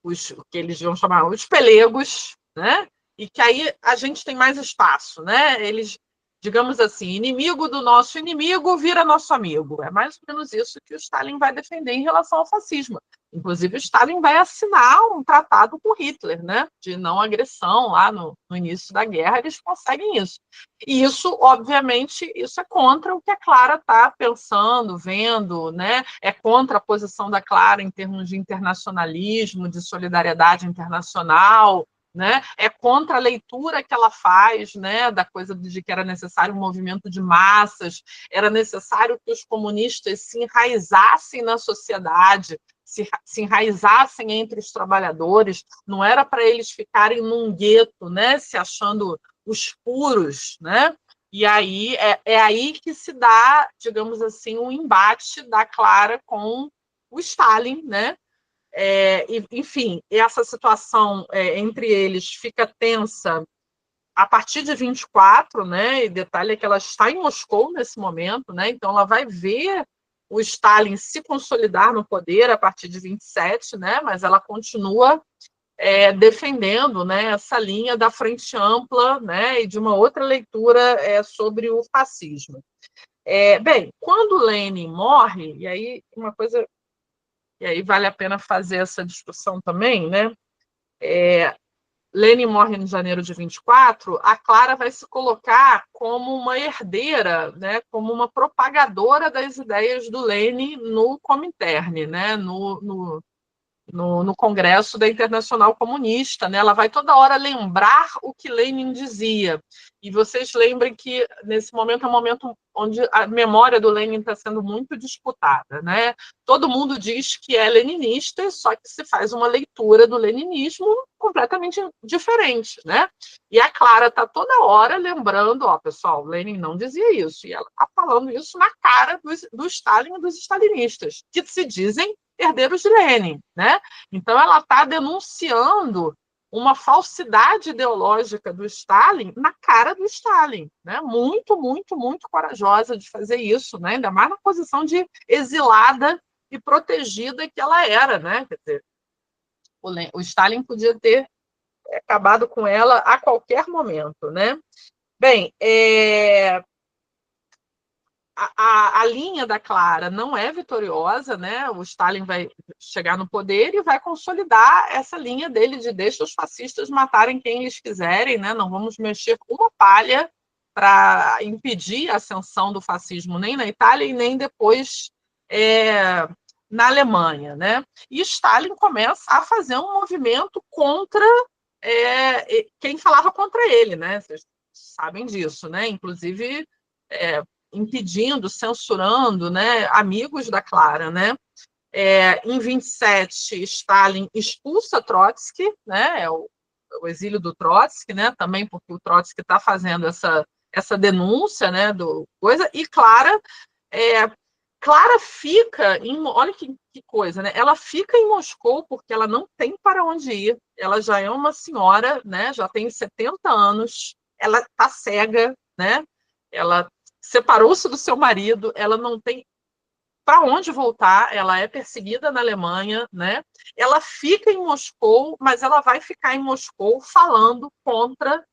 o que eles vão chamar os pelegos, né? E que aí a gente tem mais espaço, né? Eles, digamos assim, inimigo do nosso inimigo vira nosso amigo. É mais ou menos isso que o Stalin vai defender em relação ao fascismo. Inclusive, o Stalin vai assinar um tratado com Hitler, né, de não agressão lá no início da guerra, eles conseguem isso. E isso, obviamente, isso é contra o que a Clara está pensando, vendo, né, é contra a posição da Clara em termos de internacionalismo, de solidariedade internacional, né, é contra a leitura que ela faz, né, da coisa de que era necessário um movimento de massas, era necessário que os comunistas se enraizassem na sociedade, se enraizassem entre os trabalhadores, não era para eles ficarem num gueto, né, se achando os puros, né? E aí é aí que se dá, digamos assim, um embate da Clara com o Stalin, né? Enfim, essa situação entre eles fica tensa a partir de 24, né? E detalhe é que ela está em Moscou nesse momento, né? Então ela vai ver o Stalin se consolidar no poder a partir de 27, né? Mas ela continua defendendo, né, essa linha da frente ampla, né, e de uma outra leitura sobre o fascismo. Bem, quando Lenin morre, e aí uma coisa, e aí vale a pena fazer essa discussão também, né? Lenin morre em janeiro de 24, a Clara vai se colocar como uma herdeira, né, como uma propagadora das ideias do Lenin no Comintern, né, no Congresso da Internacional Comunista, né? Ela vai toda hora lembrar o que Lenin dizia. E vocês lembrem que nesse momento é um momento onde a memória do Lenin está sendo muito disputada, né? Todo mundo diz que é leninista, só que se faz uma leitura do leninismo completamente diferente, né? E a Clara está toda hora lembrando, ó, pessoal, Lenin não dizia isso, e ela está falando isso na cara do Stalin e dos stalinistas, que se dizem herdeiros de Lenin, né? Então ela está denunciando uma falsidade ideológica do Stalin na cara do Stalin, né? Muito, muito, muito corajosa de fazer isso, né? Ainda mais na posição de exilada e protegida que ela era, né? Quer dizer, o Stalin podia ter acabado com ela a qualquer momento, né? Bem, a linha da Clara não é vitoriosa, né? O Stalin vai chegar no poder e vai consolidar essa linha dele de deixa os fascistas matarem quem eles quiserem, né? Não vamos mexer uma palha para impedir a ascensão do fascismo nem na Itália e nem depois na Alemanha, né? E Stalin começa a fazer um movimento contra quem falava contra ele, né? Vocês sabem disso, né? Inclusive impedindo, censurando, né, amigos da Clara, né? Em 27, Stalin expulsa Trotsky, né? O exílio do Trotsky, né? Também porque o Trotsky está fazendo essa denúncia, né? Do coisa. E Clara fica olha que coisa, né? Ela fica em Moscou porque ela não tem para onde ir. Ela já é uma senhora, né? Já tem 70 anos. Ela está cega, né? Ela separou-se do seu marido, ela não tem para onde voltar, ela é perseguida na Alemanha, né? Ela fica em Moscou, mas ela vai ficar em Moscou falando contra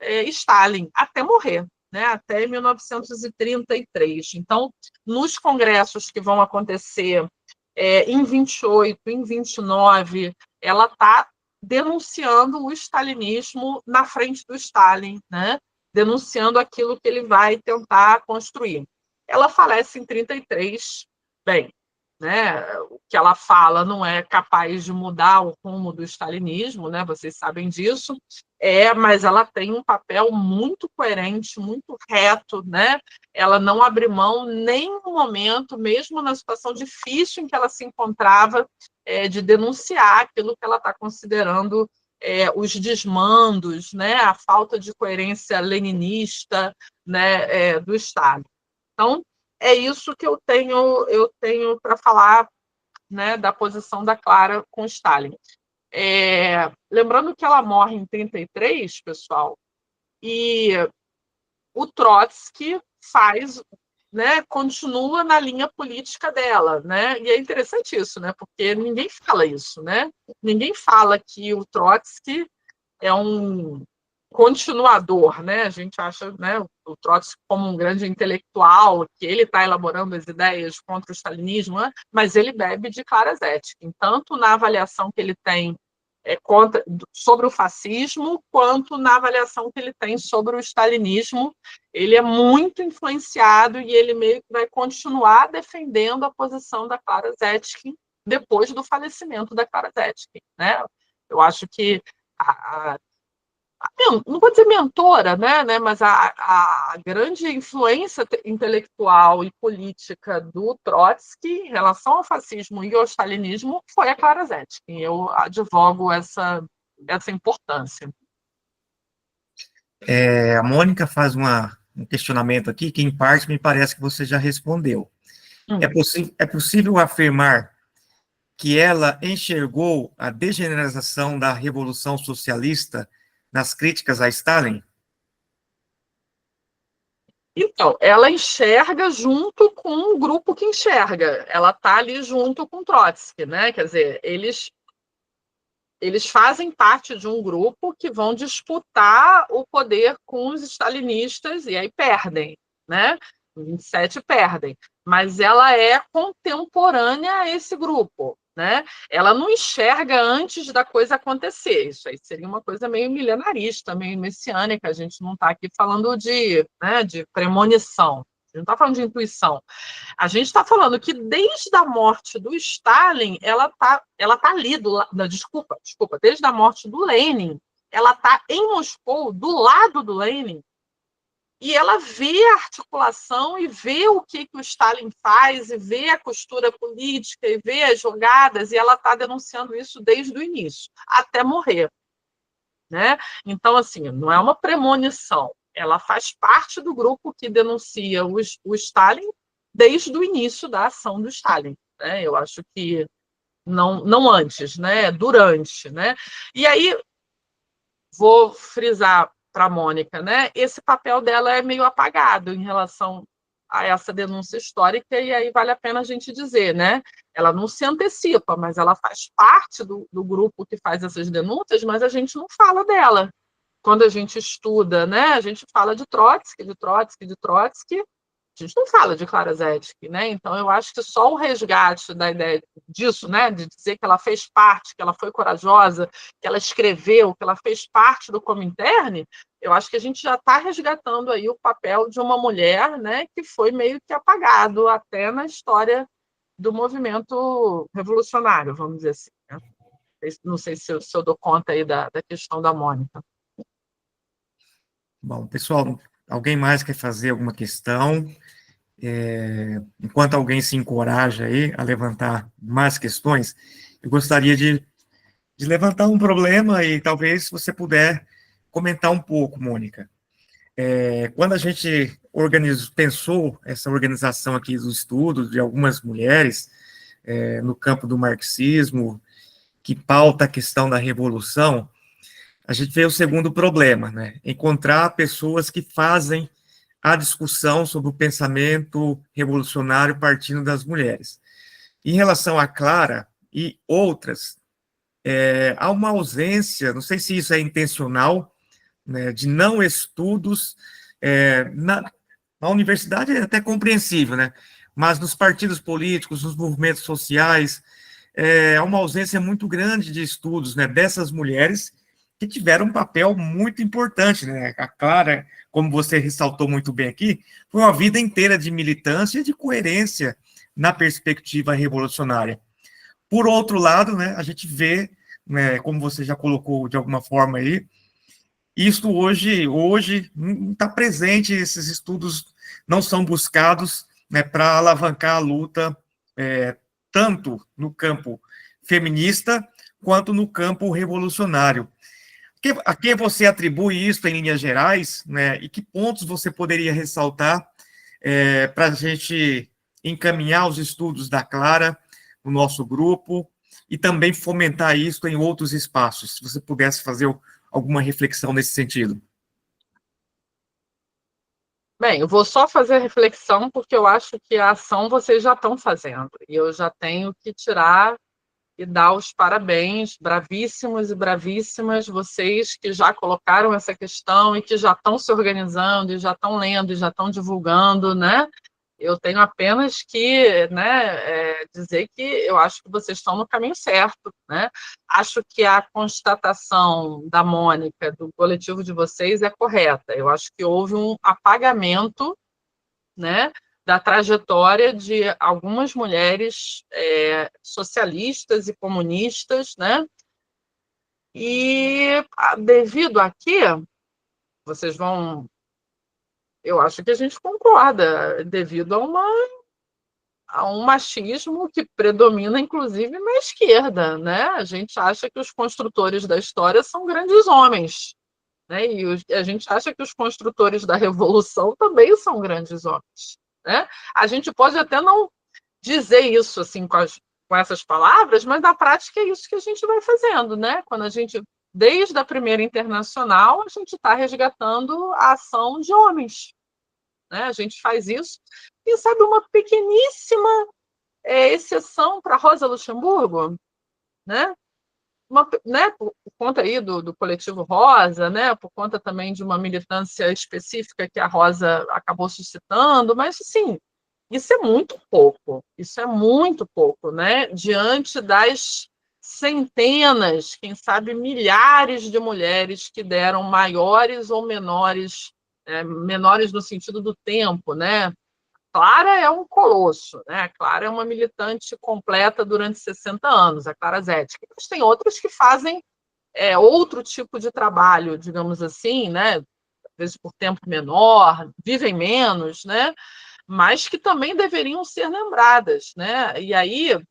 Stalin até morrer, né? Até 1933. Então, nos congressos que vão acontecer em 28, em 29, ela está denunciando o stalinismo na frente do Stalin, né? Denunciando aquilo que ele vai tentar construir. Ela falece em 33, bem, né? O que ela fala não é capaz de mudar o rumo do stalinismo, né? Vocês sabem disso, mas ela tem um papel muito coerente, muito reto, né? Ela não abre mão nem um momento, mesmo na situação difícil em que ela se encontrava, de denunciar aquilo que ela está considerando os desmandos, né? A falta de coerência leninista, né? Do Estado. Então, é isso que eu tenho para falar, né, da posição da Clara com Stalin. Lembrando que ela morre em 33, pessoal, e o Trotsky né, continua na linha política dela, né? E é interessante isso, né? Porque ninguém fala isso, né? Ninguém fala que o Trotsky é um continuador, né? A gente acha, né, o Trotsky como um grande intelectual, que ele está elaborando as ideias contra o stalinismo, né? Mas ele bebe de Clara Zetkin, tanto na avaliação que ele tem sobre o fascismo, quanto na avaliação que ele tem sobre o stalinismo. Ele é muito influenciado e ele meio que vai continuar defendendo a posição da Clara Zetkin depois do falecimento da Clara Zetkin, né? Eu acho que não vou dizer mentora, né, mas a grande influência intelectual e política do Trotsky em relação ao fascismo e ao stalinismo foi a Clara Zetkin. Eu advogo essa importância. A Mônica faz um questionamento aqui que, em parte, me parece que você já respondeu. É possível afirmar que ela enxergou a degeneração da Revolução Socialista nas críticas a Stalin? Então, ela enxerga junto com um grupo que enxerga. Ela está ali junto com Trotsky, né? Quer dizer, eles fazem parte de um grupo que vão disputar o poder com os stalinistas e aí perdem, né? 27 perdem, mas ela é contemporânea a esse grupo, né? Ela não enxerga antes da coisa acontecer. Isso aí seria uma coisa meio milenarista, meio messiânica. A gente não está aqui falando de premonição, a gente não está falando de intuição. A gente está falando que desde a morte do Stalin, ela tá ali desculpa, desde a morte do Lenin, ela está em Moscou, do lado do Lenin, e ela vê a articulação e vê o que o Stalin faz, e vê a costura política, e vê as jogadas, e ela está denunciando isso desde o início, até morrer. Né? Então, assim, não é uma premonição, ela faz parte do grupo que denuncia o Stalin desde o início da ação do Stalin. Né? Eu acho que não antes, né? Durante. Né? E aí, vou frisar para a Mônica, né? Esse papel dela é meio apagado em relação a essa denúncia histórica, e aí vale a pena a gente dizer, né? Ela não se antecipa, mas ela faz parte do grupo que faz essas denúncias, mas a gente não fala dela. Quando a gente estuda, né? A gente fala de Trotsky, a gente não fala de Clara Zetkin, né? Então, eu acho que só o resgate da ideia disso, né? De dizer que ela fez parte, que ela foi corajosa, que ela escreveu, que ela fez parte do Comintern, eu acho que a gente já está resgatando aí o papel de uma mulher, né? Que foi meio que apagado até na história do movimento revolucionário, vamos dizer assim. Né? Não sei se eu dou conta aí da questão da Mônica. Bom, pessoal, alguém mais quer fazer alguma questão? Enquanto alguém se encoraja aí a levantar mais questões, eu gostaria de levantar um problema e talvez você puder comentar um pouco, Mônica. Quando a gente pensou essa organização aqui dos estudos de algumas mulheres no campo do marxismo, que pauta a questão da revolução, a gente vê o segundo problema, né? Encontrar pessoas que fazem a discussão sobre o pensamento revolucionário partindo das mulheres. Em relação a Clara e outras, há uma ausência, não sei se isso é intencional, né, de não estudos. Na universidade é até compreensível, né? Mas nos partidos políticos, nos movimentos sociais, há uma ausência muito grande de estudos, né, dessas mulheres que tiveram um papel muito importante, né? A Clara, como você ressaltou muito bem aqui, foi uma vida inteira de militância e de coerência na perspectiva revolucionária. Por outro lado, né, a gente vê, né, como você já colocou de alguma forma aí, isso hoje não está presente, esses estudos não são buscados, né, para alavancar a luta, tanto no campo feminista quanto no campo revolucionário. A quem você atribui isso em linhas gerais, né, e que pontos você poderia ressaltar para a gente encaminhar os estudos da Clara no nosso grupo e também fomentar isso em outros espaços, se você pudesse fazer alguma reflexão nesse sentido. Bem, eu vou só fazer a reflexão porque eu acho que a ação vocês já estão fazendo, e eu já tenho que tirar e dar os parabéns, bravíssimos e bravíssimas, vocês que já colocaram essa questão e que já estão se organizando, e já estão lendo, e já estão divulgando, né? Eu tenho apenas que, né, dizer que eu acho que vocês estão no caminho certo, né? Acho que a constatação da Mônica, do coletivo de vocês, é correta. Eu acho que houve um apagamento, né, da trajetória de algumas mulheres socialistas e comunistas, né? E devido a quê? Vocês vão... Eu acho que a gente concorda, devido a um machismo que predomina, inclusive, na esquerda, né? A gente acha que os construtores da história são grandes homens, né? E a gente acha que os construtores da revolução também são grandes homens, né? A gente pode até não dizer isso assim com essas palavras, mas na prática é isso que a gente vai fazendo, né? Quando a gente, desde a primeira internacional, a gente está resgatando a ação de homens, né? A gente faz isso. E sabe uma pequeníssima exceção para Rosa Luxemburgo, né? né, por conta aí do Coletivo Rosa, né, por conta também de uma militância específica que a Rosa acabou suscitando, mas, assim, isso é muito pouco, né, diante das centenas, quem sabe milhares de mulheres que deram maiores ou menores, menores no sentido do tempo, né. Clara é um colosso, né? A Clara é uma militante completa durante 60 anos, a Clara Zetkin. Mas tem outras que fazem outro tipo de trabalho, digamos assim, né? Às vezes por tempo menor, vivem menos, né? Mas que também deveriam ser lembradas, né? E aí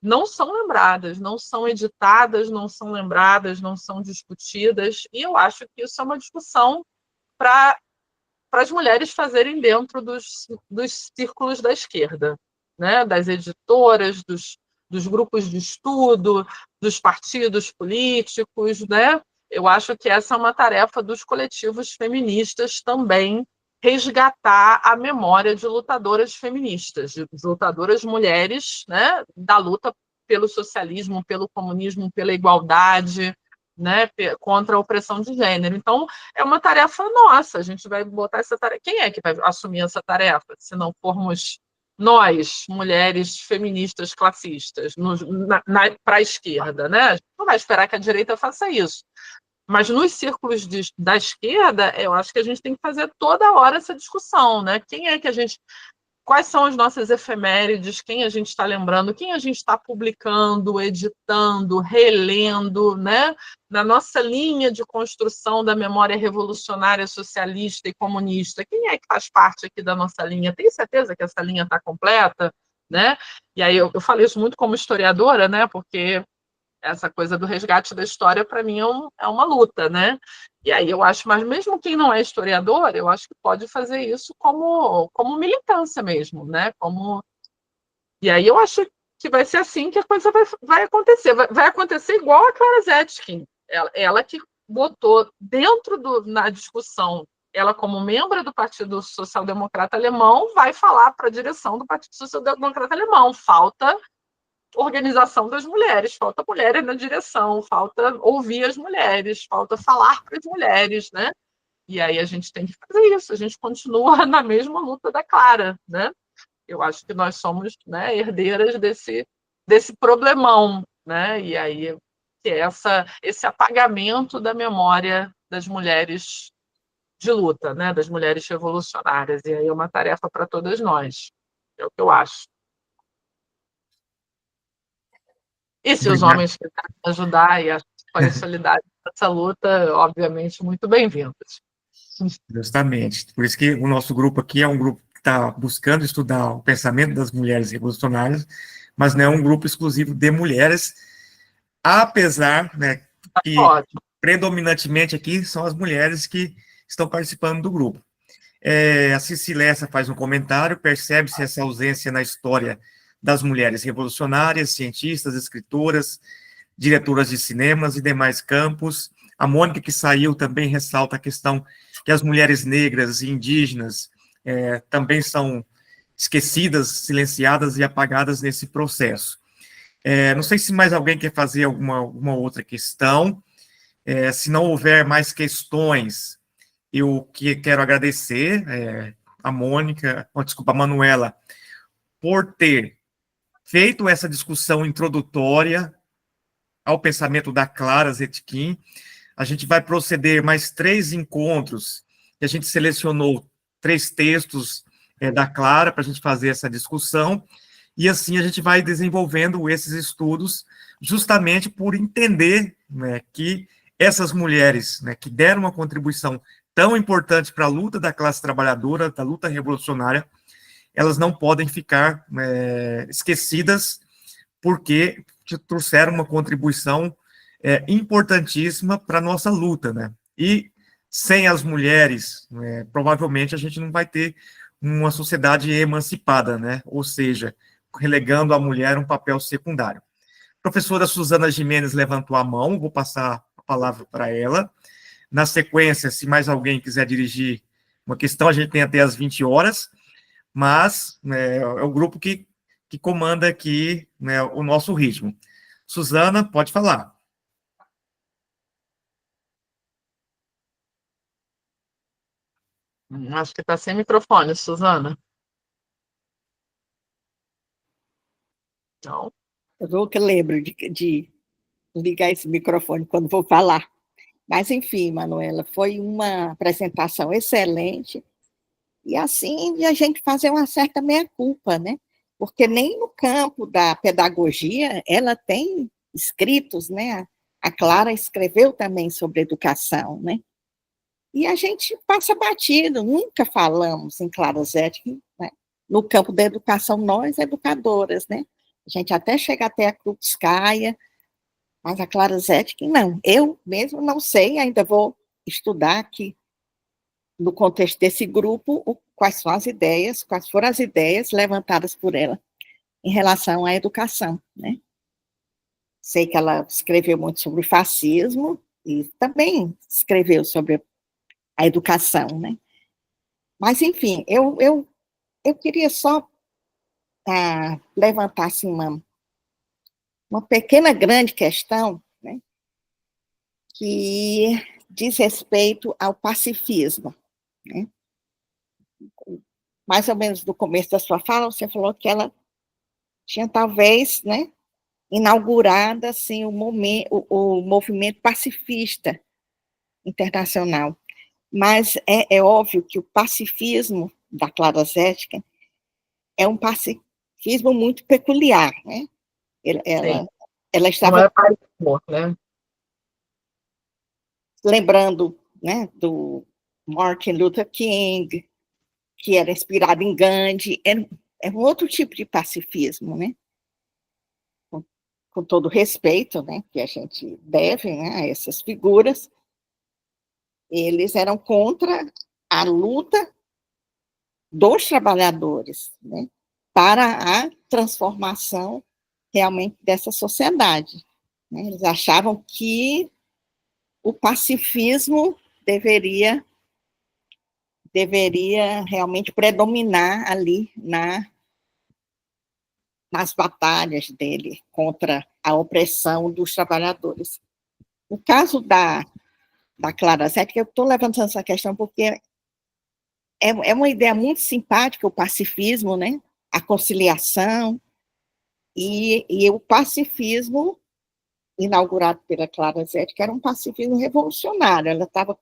não são lembradas, não são editadas, não são lembradas, não são discutidas. E eu acho que isso é uma discussão para as mulheres fazerem dentro dos círculos da esquerda, né? Das editoras, dos grupos de estudo, dos partidos políticos, né? Eu acho que essa é uma tarefa dos coletivos feministas também, resgatar a memória de lutadoras feministas, de lutadoras mulheres, né? Da luta pelo socialismo, pelo comunismo, pela igualdade, né, contra a opressão de gênero. Então, é uma tarefa nossa, a gente vai botar essa tarefa. Quem é que vai assumir essa tarefa, se não formos nós, mulheres feministas classistas, para a esquerda, né? A gente não vai esperar que a direita faça isso. Mas nos círculos da esquerda, eu acho que a gente tem que fazer toda hora essa discussão, né? Quem é que a gente... Quais são as nossas efemérides, quem a gente está lembrando, quem a gente está publicando, editando, relendo, né? Na nossa linha de construção da memória revolucionária, socialista e comunista, quem é que faz parte aqui da nossa linha? Tem certeza que essa linha está completa? Né? E aí eu falei isso muito como historiadora, né? Porque essa coisa do resgate da história, para mim, é uma luta, né? E aí eu acho, mas mesmo quem não é historiador, eu acho que pode fazer isso como militância mesmo, né? E aí eu acho que vai ser assim que a coisa vai acontecer. Vai acontecer igual a Clara Zetkin, ela que botou na discussão, ela como membro do Partido Social Democrata Alemão, vai falar para a direção do Partido Social Democrata Alemão, falta organização das mulheres, falta mulheres na direção, falta ouvir as mulheres, falta falar para as mulheres, né? E aí a gente tem que fazer isso, a gente continua na mesma luta da Clara, né? Eu acho que nós somos, né, herdeiras desse problemão, né? E aí que é esse apagamento da memória das mulheres de luta, né? Das mulheres revolucionárias. E aí é uma tarefa para todas nós, é o que eu acho. E se os Obrigado. homens quiserem ajudar e forem solidários nessa luta, obviamente, muito bem-vindos. Justamente. Por isso que o nosso grupo aqui é um grupo que está buscando estudar o pensamento das mulheres revolucionárias, mas não é um grupo exclusivo de mulheres, apesar, né, que Ótimo. predominantemente aqui são as mulheres que estão participando do grupo. A Cicilessa faz um comentário, percebe-se essa ausência na história das mulheres revolucionárias, cientistas, escritoras, diretoras de cinemas e demais campos. A Mônica, que saiu, também ressalta a questão que as mulheres negras e indígenas também são esquecidas, silenciadas e apagadas nesse processo. Não sei se mais alguém quer fazer alguma outra questão. Se não houver mais questões, eu quero agradecer a Mônica, desculpa, a Manuela, por ter feito essa discussão introdutória ao pensamento da Clara Zetkin. A gente vai proceder mais 3 encontros, e a gente selecionou 3 textos da Clara para a gente fazer essa discussão, e assim a gente vai desenvolvendo esses estudos, justamente por entender, né, que essas mulheres, né, que deram uma contribuição tão importante para a luta da classe trabalhadora, da luta revolucionária, elas não podem ficar esquecidas, porque trouxeram uma contribuição importantíssima para a nossa luta, né? E sem as mulheres, provavelmente a gente não vai ter uma sociedade emancipada, né? Ou seja, relegando a mulher um papel secundário. A professora Suzana Gimenez levantou a mão, vou passar a palavra para ela. Na sequência, se mais alguém quiser dirigir uma questão, a gente tem até às 20 horas, mas é o grupo que comanda aqui, né, o nosso ritmo. Suzana, pode falar. Acho que está sem microfone, Suzana. Não. Eu nunca lembro de ligar esse microfone quando vou falar. Mas, enfim, Manuela, foi uma apresentação excelente, e assim de a gente fazer uma certa meia-culpa, né? Porque nem no campo da pedagogia ela tem escritos, né? A Clara escreveu também sobre educação, né? E a gente passa batido, nunca falamos em Clara Zetkin, né? No campo da educação, nós, educadoras, né? A gente até chega até a Krupskaya, mas a Clara Zetkin, não. Eu mesmo não sei, ainda vou estudar aqui, no contexto desse grupo, quais são as ideias, quais foram as ideias levantadas por ela em relação à educação, né? Sei que ela escreveu muito sobre o fascismo e também escreveu sobre a educação, né? Mas, enfim, eu queria só levantar assim, uma pequena, grande questão, né, que diz respeito ao pacifismo, né? Mais ou menos no começo da sua fala, você falou que ela tinha talvez, né, inaugurado assim, o movimento pacifista internacional. Mas é óbvio que o pacifismo da Clara Zetkin é um pacifismo muito peculiar, né? Ela estava... Não é paz e amor, né? Lembrando, né, do Martin Luther King, que era inspirado em Gandhi, é um outro tipo de pacifismo, né? Com todo respeito, né, que a gente deve, né, a essas figuras, eles eram contra a luta dos trabalhadores, né, para a transformação realmente dessa sociedade, né? Eles achavam que o pacifismo deveria realmente predominar ali nas batalhas dele contra a opressão dos trabalhadores. No caso da Clara Zetkin, eu estou levantando essa questão porque é uma ideia muito simpática, o pacifismo, né? A conciliação, e o pacifismo inaugurado pela Clara Zetkin era um pacifismo revolucionário, ela estava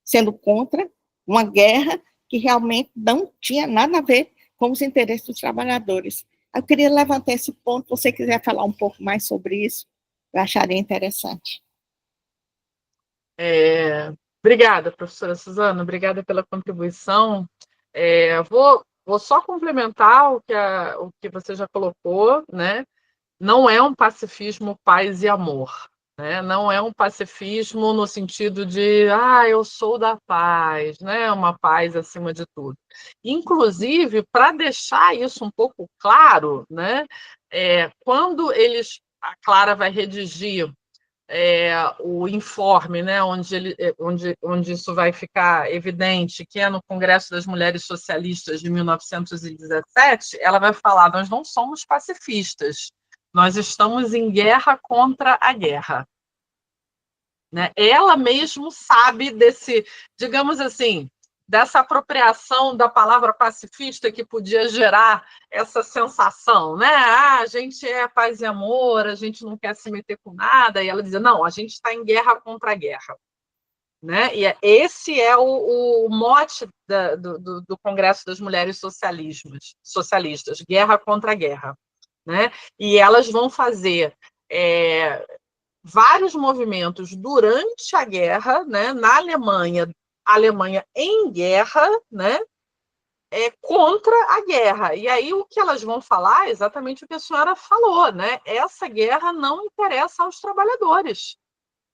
sendo contra uma guerra que realmente não tinha nada a ver com os interesses dos trabalhadores. Eu queria levantar esse ponto, se você quiser falar um pouco mais sobre isso, eu acharia interessante. Obrigada, professora Suzana, obrigada pela contribuição. Vou só complementar o que você já colocou, né? Não é um pacifismo paz e amor, né? Não é um pacifismo no sentido de, eu sou da paz, né? Uma paz acima de tudo. Inclusive, para deixar isso um pouco claro, né? Quando a Clara vai redigir o informe, né, onde isso vai ficar evidente, que é no Congresso das Mulheres Socialistas de 1917, ela vai falar: nós não somos pacifistas, nós estamos em guerra contra a guerra. Né? Ela mesmo sabe digamos assim, dessa apropriação da palavra pacifista que podia gerar essa sensação, né? A gente é paz e amor, a gente não quer se meter com nada, e ela dizia, não, a gente está em guerra contra a guerra. Né? E esse é o mote do Congresso das Mulheres Socialistas, guerra contra a guerra. Né? E elas vão fazer vários movimentos durante a guerra, né, na Alemanha em guerra, né, contra a guerra. E aí o que elas vão falar é exatamente o que a senhora falou, né? Essa guerra não interessa aos trabalhadores.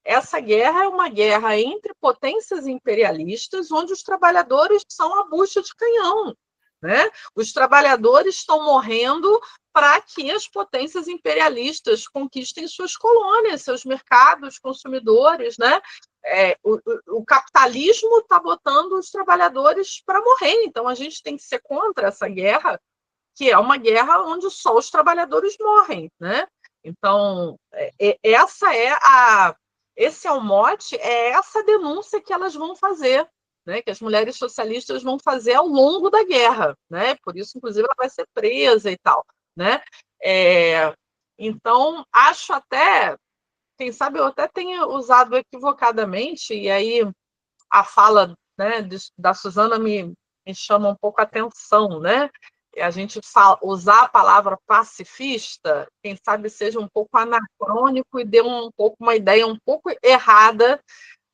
Essa guerra é uma guerra entre potências imperialistas, onde os trabalhadores são a bucha de canhão. Né? Os trabalhadores estão morrendo para que as potências imperialistas conquistem suas colônias, seus mercados, consumidores. Né? O capitalismo está botando os trabalhadores para morrer, então a gente tem que ser contra essa guerra, que é uma guerra onde só os trabalhadores morrem. Né? Então, esse é o mote, é essa denúncia que elas vão fazer. né, que as mulheres socialistas vão fazer ao longo da guerra, né? Por isso, inclusive, ela vai ser presa e tal, né? Então, acho até, quem sabe eu até tenha usado equivocadamente, e aí a fala, né, da Suzana me chama um pouco a atenção, né? A gente usar a palavra pacifista, quem sabe seja um pouco anacrônico e dê um pouco uma ideia um pouco errada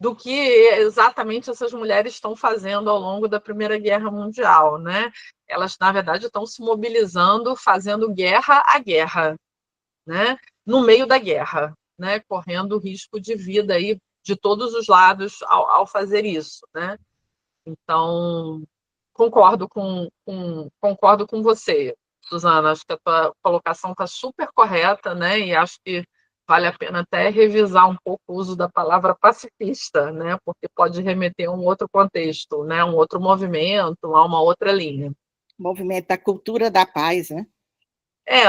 do que exatamente essas mulheres estão fazendo ao longo da Primeira Guerra Mundial, né? Elas, na verdade, estão se mobilizando, fazendo guerra à guerra, né? No meio da guerra, né? Correndo risco de vida aí de todos os lados ao fazer isso, né? Então, concordo com você, Suzana. Acho que a tua colocação está super correta, né? E acho que vale a pena até revisar um pouco o uso da palavra pacifista, né? Porque pode remeter a um outro contexto, né? Um outro movimento, a uma outra linha. Movimento da cultura da paz, né?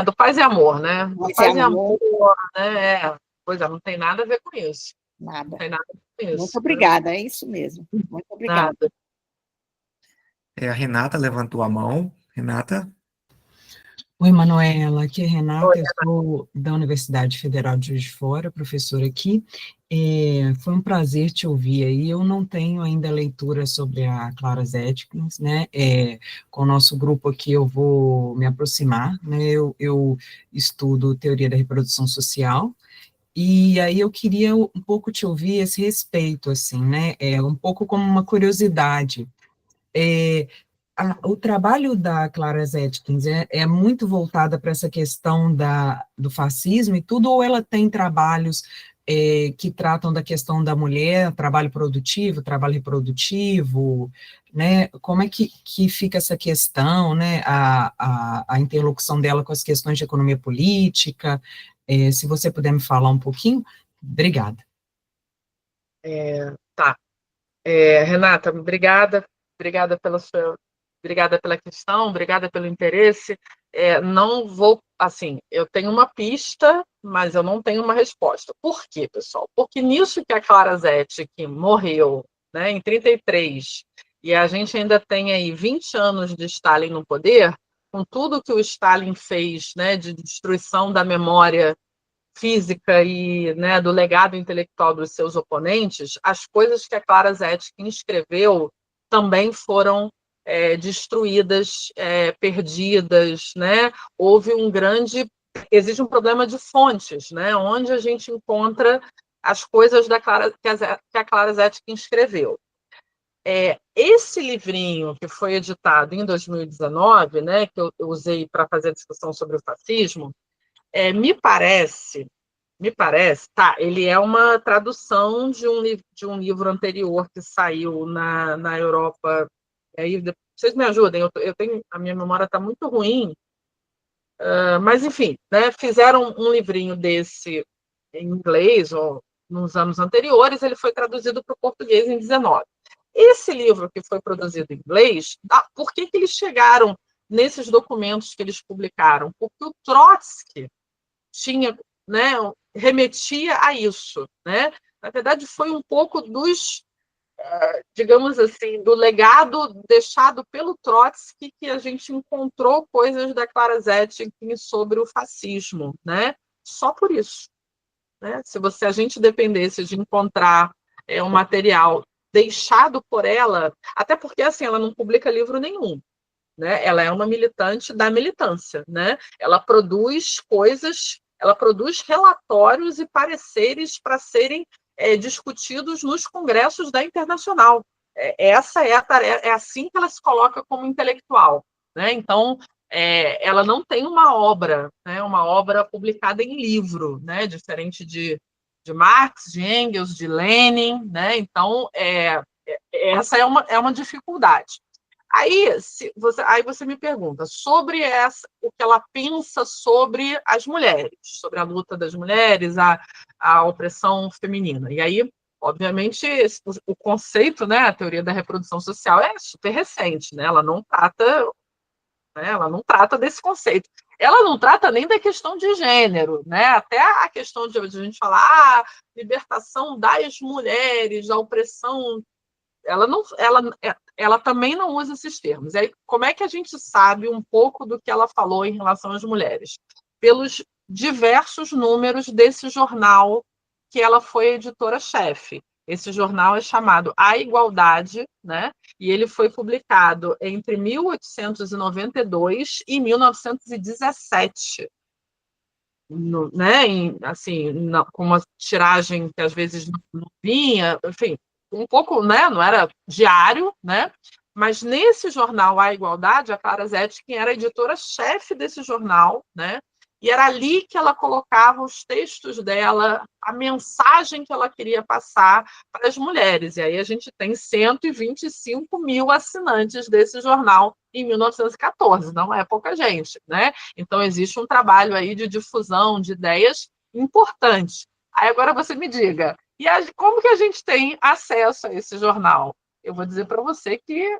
Do paz e amor, né? Do Paz paz e e amor. amor, né? Pois é, não tem nada a ver com isso. Nada. Não tem nada a ver com isso. Muito obrigada, é isso mesmo. Muito obrigada. Nada. A Renata levantou a mão. Renata? Oi, Manuela, aqui é Renata, Oi, eu sou da Universidade Federal de Juiz de Fora, professora aqui. Foi um prazer te ouvir aí. Eu não tenho ainda leitura sobre a Clara Zetkin, né? Com o nosso grupo aqui eu vou me aproximar, né? Eu estudo teoria da reprodução social. E aí eu queria um pouco te ouvir a esse respeito, assim, né? Um pouco como uma curiosidade. O trabalho da Clara Zetkin é muito voltada para essa questão do fascismo e tudo, ou ela tem trabalhos que tratam da questão da mulher, trabalho produtivo, trabalho reprodutivo, né? Como é que fica essa questão, né? A interlocução dela com as questões de economia política, se você puder me falar um pouquinho, obrigada. Tá. Renata, obrigada pela questão, obrigada pelo interesse. Não vou, assim, eu tenho uma pista, mas eu não tenho uma resposta. Por quê, pessoal? Porque nisso que a Clara Zetkin morreu, né, em 1933, e a gente ainda tem aí 20 anos de Stalin no poder, com tudo que o Stalin fez, né, de destruição da memória física e, né, do legado intelectual dos seus oponentes, as coisas que a Clara Zetkin escreveu também foram destruídas, perdidas, né? Existe um problema de fontes, né? Onde a gente encontra as coisas que a Clara Zetkin escreveu. Esse livrinho que foi editado em 2019, né, que eu usei para fazer a discussão sobre o fascismo, me parece, tá, ele é uma tradução de um livro anterior que saiu na Europa. Aí, vocês me ajudem, a minha memória está muito ruim, mas, enfim, né, fizeram um livrinho desse em inglês, ou nos anos anteriores, ele foi traduzido para o português em 19. Esse livro que foi produzido em inglês, por que eles chegaram nesses documentos que eles publicaram? Porque o Trotsky tinha, né, remetia a isso, né? Na verdade, foi um pouco digamos assim, do legado deixado pelo Trotsky que a gente encontrou coisas da Clara Zetkin sobre o fascismo, né? Só por isso, né? Se a gente dependesse de encontrar um material deixado por ela, até porque assim ela não publica livro nenhum, né? Ela é uma militante da militância, né? Ela produz coisas, ela produz relatórios e pareceres para serem discutidos nos congressos da Internacional. Essa é a tarefa, é assim que ela se coloca como intelectual, né? Então, ela não tem uma obra, né? Uma obra publicada em livro, né? Diferente de Marx, de Engels, de Lenin, né? Então, essa é uma dificuldade. Aí você me pergunta sobre o que ela pensa sobre as mulheres, sobre a luta das mulheres, a opressão feminina. E aí, obviamente, o conceito, né, a teoria da reprodução social é super recente, né? Ela não trata desse conceito. Ela não trata nem da questão de gênero, né? Até a questão de a gente falar libertação das mulheres, a opressão ela também não usa esses termos. Aí, como é que a gente sabe um pouco do que ela falou em relação às mulheres? Pelos diversos números desse jornal que ela foi editora-chefe. Esse jornal é chamado A Igualdade, né? E ele foi publicado entre 1892 e 1917. Né, com uma tiragem que às vezes não vinha, enfim, um pouco, né, não era diário, né, mas nesse jornal A Igualdade, a Clara Zetkin era editora-chefe desse jornal, né, e era ali que ela colocava os textos dela, a mensagem que ela queria passar para as mulheres. E aí a gente tem 125 mil assinantes desse jornal em 1914, não é pouca gente, né? Então existe um trabalho aí de difusão de ideias importante. Aí agora você me diga, como que a gente tem acesso a esse jornal? Eu vou dizer para você que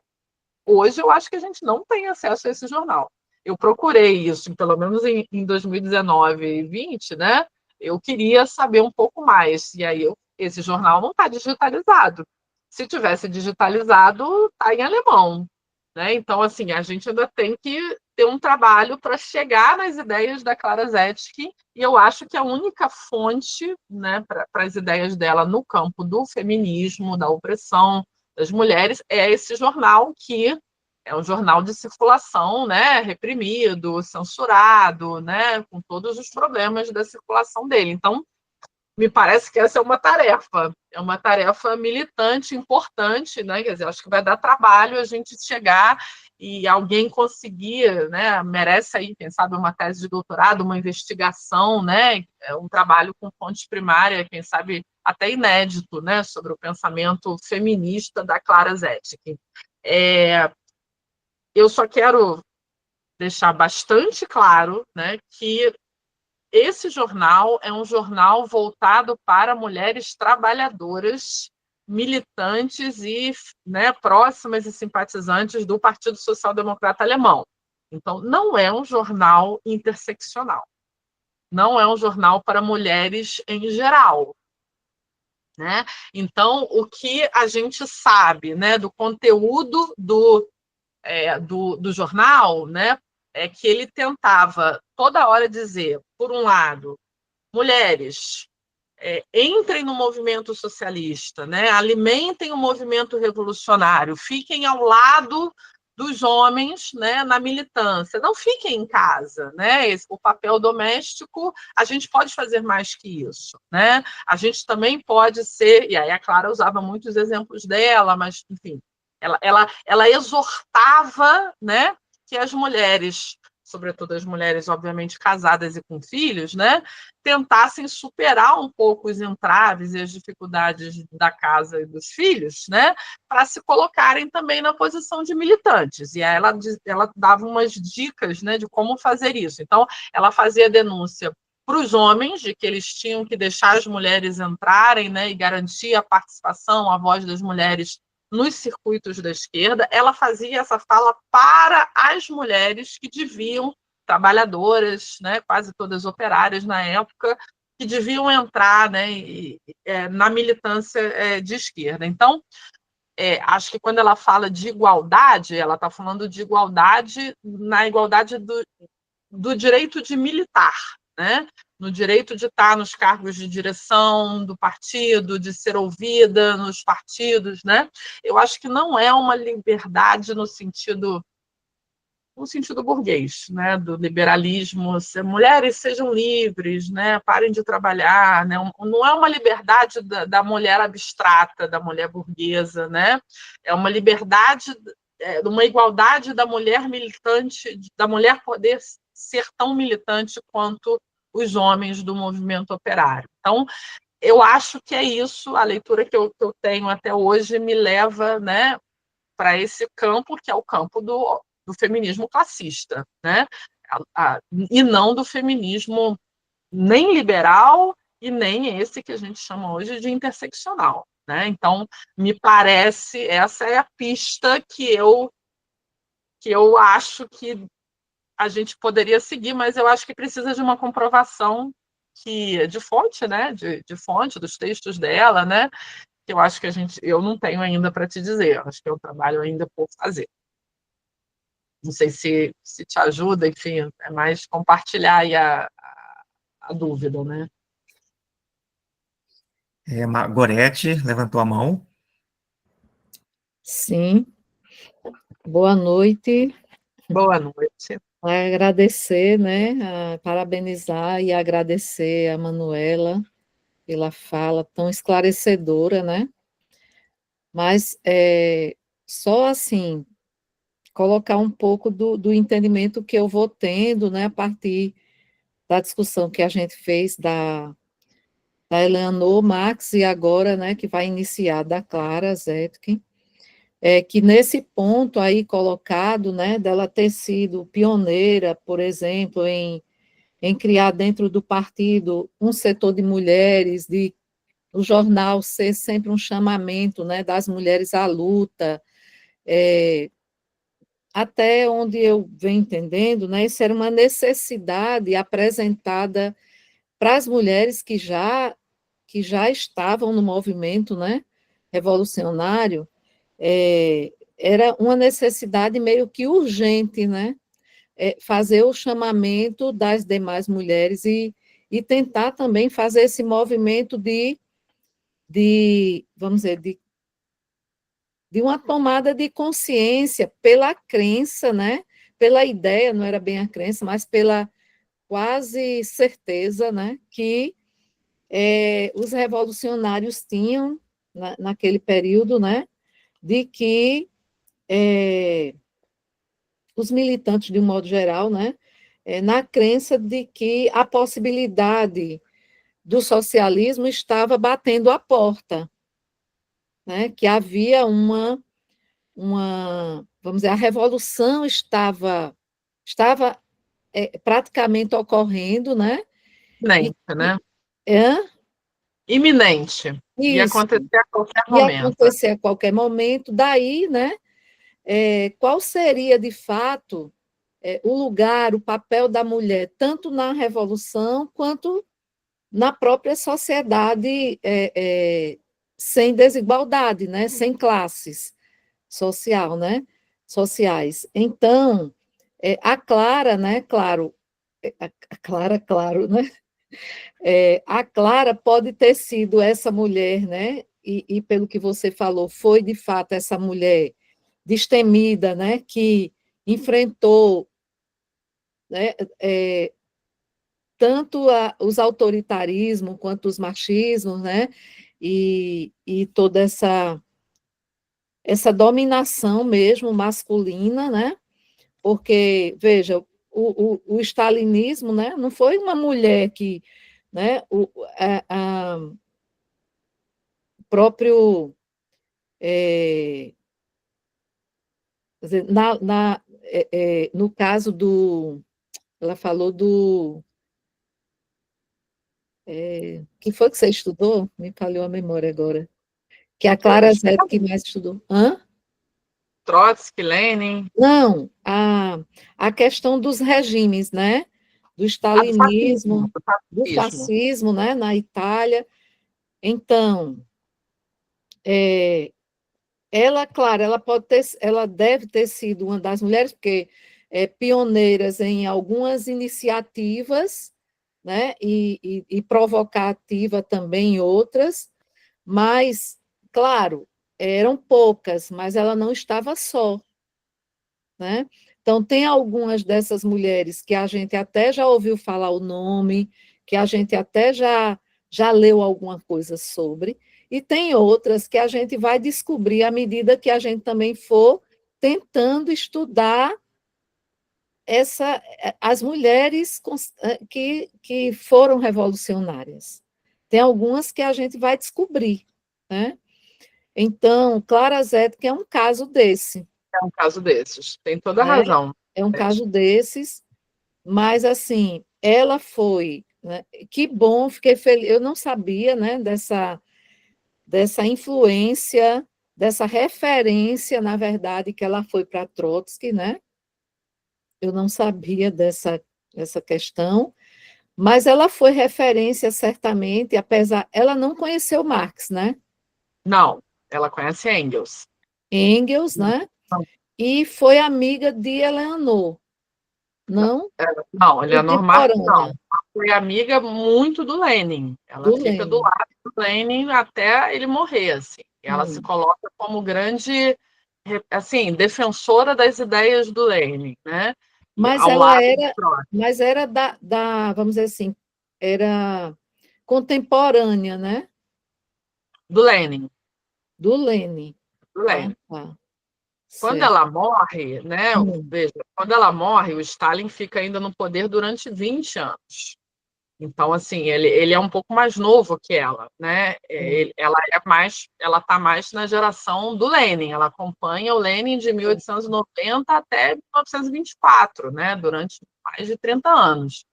hoje eu acho que a gente não tem acesso a esse jornal. Eu procurei isso, pelo menos em 2019 e 2020, né? Eu queria saber um pouco mais. E aí, esse jornal não está digitalizado. Se tivesse digitalizado, está em alemão. Né? Então, assim, a gente ainda tem que ter um trabalho para chegar nas ideias da Clara Zetkin, e eu acho que a única fonte, né, para as ideias dela no campo do feminismo, da opressão das mulheres, é esse jornal, que é um jornal de circulação, né, reprimido, censurado, né, com todos os problemas da circulação dele. Então, me parece que essa é uma tarefa militante importante, né? Quer dizer, acho que vai dar trabalho a gente chegar e alguém conseguir, né? Merece aí, quem sabe, uma tese de doutorado, uma investigação, né? Um trabalho com fonte primária, quem sabe até inédito, né? Sobre o pensamento feminista da Clara Zetkin. Eu só quero deixar bastante claro, né, que esse jornal é um jornal voltado para mulheres trabalhadoras, militantes e, né, próximas e simpatizantes do Partido Social Democrata Alemão. Então, não é um jornal interseccional. Não é um jornal para mulheres em geral. Né? Então, o que a gente sabe, né, do conteúdo do jornal, né, é que ele tentava toda hora dizer, por um lado, mulheres, entrem no movimento socialista, né, alimentem o movimento revolucionário, fiquem ao lado dos homens, né, na militância, não fiquem em casa, né? O papel doméstico, a gente pode fazer mais que isso, né? A gente também pode ser, e aí a Clara usava muitos exemplos dela, mas, enfim, ela exortava, né, que as mulheres, sobretudo as mulheres, obviamente, casadas e com filhos, né, tentassem superar um pouco os entraves e as dificuldades da casa e dos filhos, né, para se colocarem também na posição de militantes. E aí ela dava umas dicas, né, de como fazer isso. Então, ela fazia denúncia para os homens de que eles tinham que deixar as mulheres entrarem, né, e garantir a participação, a voz das mulheres nos circuitos da esquerda. Ela fazia essa fala para as mulheres que deviam, trabalhadoras, né, quase todas operárias na época, que deviam entrar, né, na militância de esquerda. Então, acho que quando ela fala de igualdade, ela está falando de igualdade na igualdade do direito de militar, né? No direito de estar nos cargos de direção do partido, de ser ouvida nos partidos, né? Eu acho que não é uma liberdade no sentido burguês, né? Do liberalismo, mulheres sejam livres, né? Parem de trabalhar, né? Não é uma liberdade da mulher abstrata, da mulher burguesa, né? É uma liberdade, uma igualdade da mulher militante, da mulher poder ser tão militante quanto os homens do movimento operário. Então, eu acho que é isso, a leitura que eu tenho até hoje me leva, né, para esse campo, que é o campo do feminismo classista, né, e não do feminismo nem liberal e nem esse que a gente chama hoje de interseccional. Né? Então, me parece, essa é a pista que eu acho que a gente poderia seguir, mas eu acho que precisa de uma comprovação de fonte, né, de fonte dos textos dela, né, que eu acho que eu não tenho ainda para te dizer, eu acho que é um trabalho ainda por fazer. Não sei se te ajuda, enfim, é mais compartilhar aí a dúvida, né? Gorete levantou a mão. Sim, boa noite. Boa noite. Agradecer, né, parabenizar e agradecer a Manuela pela fala tão esclarecedora, né? Mas só assim, colocar um pouco do entendimento que eu vou tendo, né, a partir da discussão que a gente fez da Eleanor Marx e agora, né, que vai iniciar da Clara Zetkin, que nesse ponto aí colocado, né, dela ter sido pioneira, por exemplo, em criar dentro do partido um setor de mulheres, de o jornal ser sempre um chamamento, né, das mulheres à luta, até onde eu venho entendendo, né, isso era uma necessidade apresentada para as mulheres que já estavam no movimento, né, revolucionário, era uma necessidade meio que urgente, né, fazer o chamamento das demais mulheres e tentar também fazer esse movimento vamos dizer, de uma tomada de consciência pela crença, né, pela ideia, não era bem a crença, mas pela quase certeza, né, que os revolucionários tinham naquele período, né, de que os militantes, de um modo geral, né, na crença de que a possibilidade do socialismo estava batendo a porta, né, que havia vamos dizer, a revolução estava praticamente ocorrendo, né? Iminente, né? Hã? Iminente. Ia Isso. acontecer a qualquer Ia momento. acontecer a qualquer momento. Daí, né? Qual seria, de fato, o lugar, o papel da mulher, tanto na revolução quanto na própria sociedade sem desigualdade, né? Sem classes social, né? Sociais. Então, a Clara, né? Claro, a Clara, claro, né? A Clara pode ter sido essa mulher, né? E pelo que você falou, foi de fato essa mulher destemida, né? Que enfrentou, né? Tanto os autoritarismos quanto os machismos, né? E toda essa dominação mesmo masculina, né? Porque, veja, o stalinismo, né, não foi uma mulher que, né, o próprio, quer dizer, no caso ela falou que foi que você estudou? Me falhou a memória agora. Que a Clara Zete que mais estudou. Hã? Trotsky, Lenin. Não, a questão dos regimes, né? Do stalinismo, do fascismo, né? Na Itália. Então, ela, claro, ela deve ter sido uma das mulheres, porque pioneiras em algumas iniciativas, né? E provocativa também em outras, mas, claro, eram poucas, mas ela não estava só, né? Então, tem algumas dessas mulheres que a gente até já ouviu falar o nome, que a gente até já leu alguma coisa sobre, e tem outras que a gente vai descobrir à medida que a gente também for tentando estudar as mulheres que foram revolucionárias. Tem algumas que a gente vai descobrir, né? Então, Clara Zetkin é um caso desse. É um caso desses, tem toda a né? razão. É um caso desses, mas, assim, ela foi, né? Que bom, fiquei feliz, eu não sabia, né, dessa influência, dessa referência, na verdade, que ela foi para Trotsky, né? Eu não sabia dessa questão, mas ela foi referência, certamente, apesar, ela não conheceu Marx, né? Não, ela conhece Engels. Engels, né? Não. E foi amiga de Eleanor, não? Não, Eleanor Marx não. Contemporânea Foi amiga muito do Lenin. Ela do fica do Lenin. lado do Lenin até ele morrer, assim. Ela se coloca como grande, assim, defensora das ideias do Lenin, né? Mas Ao ela lado do era, Trotsky. mas era vamos dizer assim, era contemporânea, né? Do Lenin. Do Lenin. Do Lenin. Tá. Quando Certo. ela morre, né? Veja, quando ela morre, o Stalin fica ainda no poder durante 20 anos. Então, assim, ele é um pouco mais novo que ela, né? Ela está mais na geração do Lenin. Ela acompanha o Lenin de 1890 até 1924, né? Durante mais de 30 anos.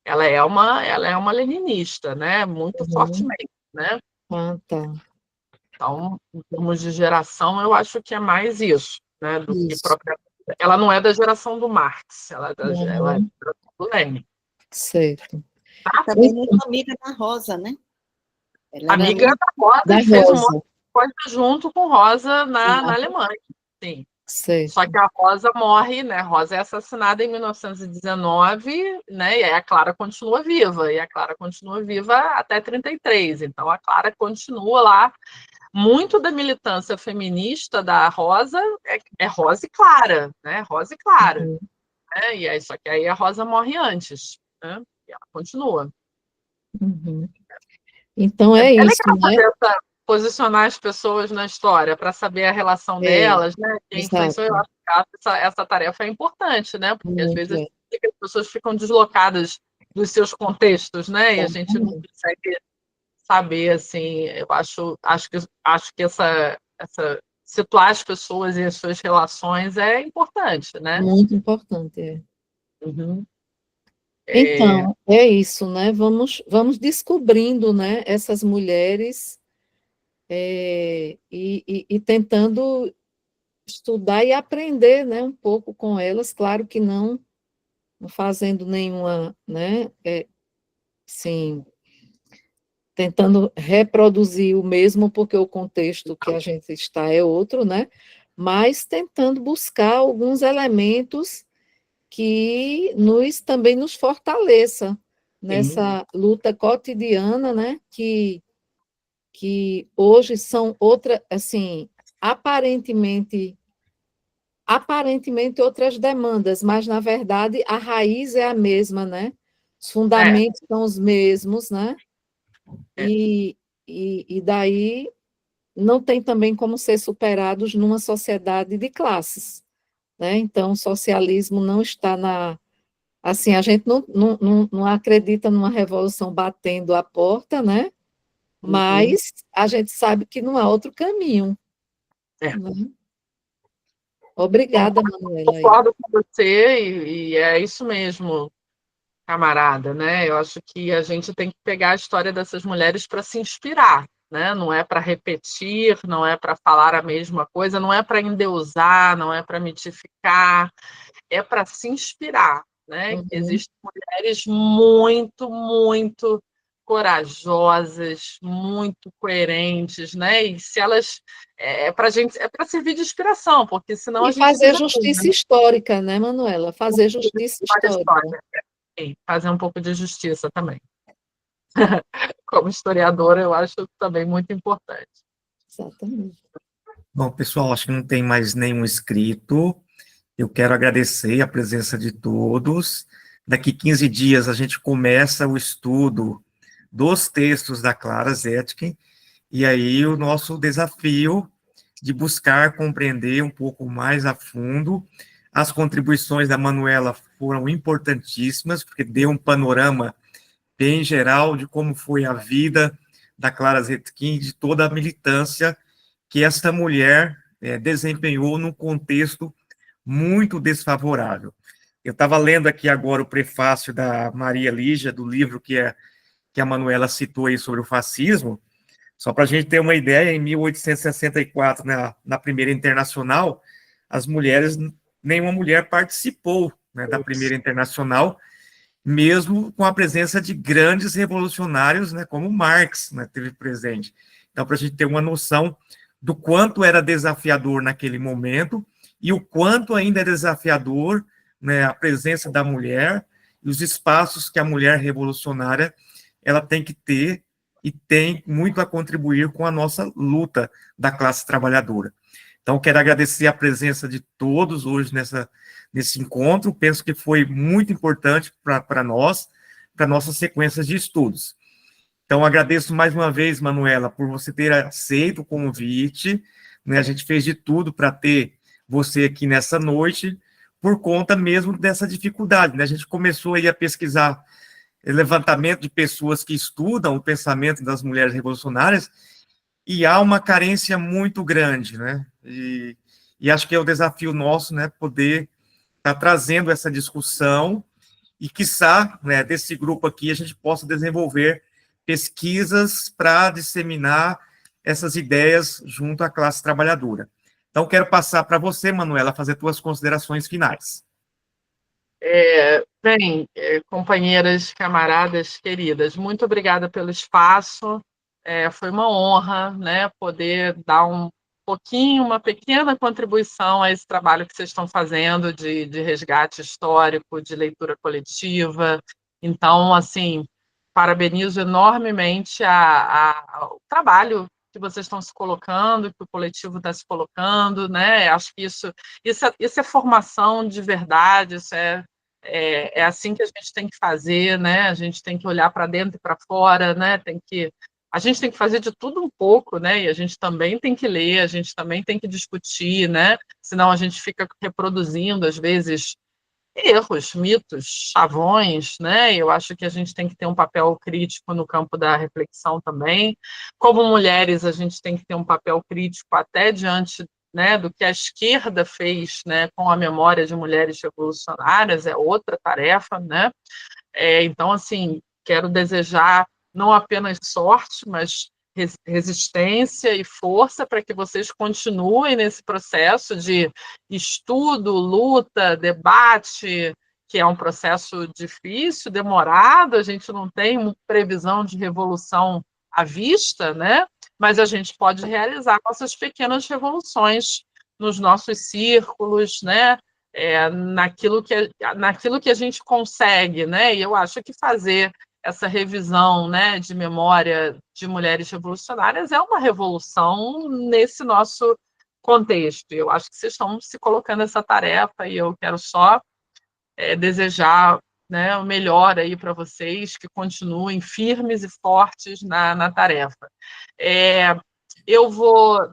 Ela é uma leninista, né? Muito fortemente, né? Ah, tá. Então, em termos de geração, eu acho que é mais isso, né? Do que Isso. propriamente. Ela não é da geração do Marx, ela é da geração do Lenin. Certo. Também muito amiga da Rosa, né? Ela era Amiga muito... da Rosa Da e fez um Rosa. monte de coisa junto com Rosa na Alemanha. Sim. Certo. Só que a Rosa morre, né? Rosa é assassinada em 1919, né? E aí a Clara continua viva. E a Clara continua viva até 33. Então a Clara continua lá. Muito da militância feminista da Rosa é Rosa e Clara, né? Rosa e Clara. Né? E aí, só que aí a Rosa morre antes, né? E ela continua. Uhum. Então é É isso, legal né? posicionar as pessoas na história para saber a relação delas, né? Quem influenciou, eu Exato. acho que essa tarefa é importante, né? Porque às vezes Muito, as pessoas ficam deslocadas dos seus contextos, né? E a gente não exatamente. consegue saber, assim, eu acho que essa situar as pessoas e as suas relações é importante, né? Muito importante. Uhum. Então, é isso, né? Vamos descobrindo, né, essas mulheres e tentando estudar e aprender, né, um pouco com elas, claro que não fazendo nenhuma, né, sim, tentando reproduzir o mesmo, porque o contexto que a gente está é outro, né, mas tentando buscar alguns elementos que também nos fortaleça nessa luta cotidiana, né, que hoje são assim, aparentemente outras demandas, mas na verdade a raiz é a mesma, né? Os fundamentos são os mesmos, né? E daí não tem também como ser superados numa sociedade de classes, né? Então, o socialismo não está assim, a gente não acredita numa revolução batendo a porta, né? Mas a gente sabe que não há outro caminho. Né? Obrigada, Manuela. Concordo com você, e é isso mesmo, camarada, né? Eu acho que a gente tem que pegar a história dessas mulheres para se inspirar, né? Não é para repetir, não é para falar a mesma coisa, não é para endeusar, não é para mitificar, é para se inspirar, né? Uhum. Existem mulheres muito, muito corajosas, muito coerentes, né? E se elas para gente é para servir de inspiração, porque senão a E gente fazer vira justiça histórica, né, Manuela? Fazer justiça histórica. Sim, fazer um pouco de justiça também. Como historiadora, eu acho também muito importante. Exatamente. Bom, pessoal, acho que não tem mais nenhum inscrito. Eu quero agradecer a presença de todos. Daqui 15 dias a gente começa o estudo dos textos da Clara Zetkin, e aí o nosso desafio de buscar compreender um pouco mais a fundo. As contribuições da Manuela foram importantíssimas, porque deu um panorama bem geral de como foi a vida da Clara Zetkin, de toda a militância que essa mulher desempenhou num contexto muito desfavorável. Eu estava lendo aqui agora o prefácio da Maria Lígia, do livro que a Manuela citou aí sobre o fascismo, só para a gente ter uma ideia, em 1864, na Primeira Internacional, as mulheres, nenhuma mulher participou, né, da Primeira Internacional, mesmo com a presença de grandes revolucionários, né, como Marx, né, teve presente. Então, Então, para a gente ter uma noção do quanto era desafiador naquele momento e o quanto ainda é desafiador, né, a presença da mulher e os espaços que a mulher revolucionária ela tem que ter e tem muito a contribuir com a nossa luta da classe trabalhadora. Então, quero agradecer a presença de todos hoje nesse encontro, penso que foi muito importante para nós, para nossas sequências de estudos. Então, agradeço mais uma vez, Manuela, por você ter aceito o convite, né, a gente fez de tudo para ter você aqui nessa noite, por conta mesmo dessa dificuldade, né, a gente começou aí a pesquisar levantamento de pessoas que estudam o pensamento das mulheres revolucionárias, e há uma carência muito grande, né, e acho que é o desafio nosso, né, poder estar trazendo essa discussão, e quiçá, né, desse grupo aqui, a gente possa desenvolver pesquisas para disseminar essas ideias junto à classe trabalhadora. Então, quero passar para você, Manuela, fazer suas considerações finais. Companheiras, camaradas, queridas, muito obrigada pelo espaço, foi uma honra, né, poder dar uma pequena contribuição a esse trabalho que vocês estão fazendo de resgate histórico, de leitura coletiva. Então, assim, parabenizo enormemente o trabalho que vocês estão se colocando, que o coletivo está se colocando, né? Acho que isso é formação de verdade, isso é assim que a gente tem que fazer, né? A gente tem que olhar para dentro e para fora, né? A gente tem que fazer de tudo um pouco, né? E a gente também tem que ler, a gente também tem que discutir, né? Senão a gente fica reproduzindo, às vezes, erros, mitos, chavões, né? Eu acho que a gente tem que ter um papel crítico no campo da reflexão também. Como mulheres, a gente tem que ter um papel crítico até diante, né, do que a esquerda fez, né, com a memória de mulheres revolucionárias, é outra tarefa, né? Então, assim, quero desejar não apenas sorte, mas resistência e força para que vocês continuem nesse processo de estudo, luta, debate, que é um processo difícil, demorado, a gente não tem uma previsão de revolução à vista, né? Mas a gente pode realizar nossas pequenas revoluções nos nossos círculos, né? Naquilo que a gente consegue, né? E eu acho que fazer essa revisão, né, de memória de mulheres revolucionárias é uma revolução nesse nosso contexto. Eu acho que vocês estão se colocando essa tarefa e eu quero só desejar, né, o melhor aí para vocês, que continuem firmes e fortes na tarefa. Eu vou,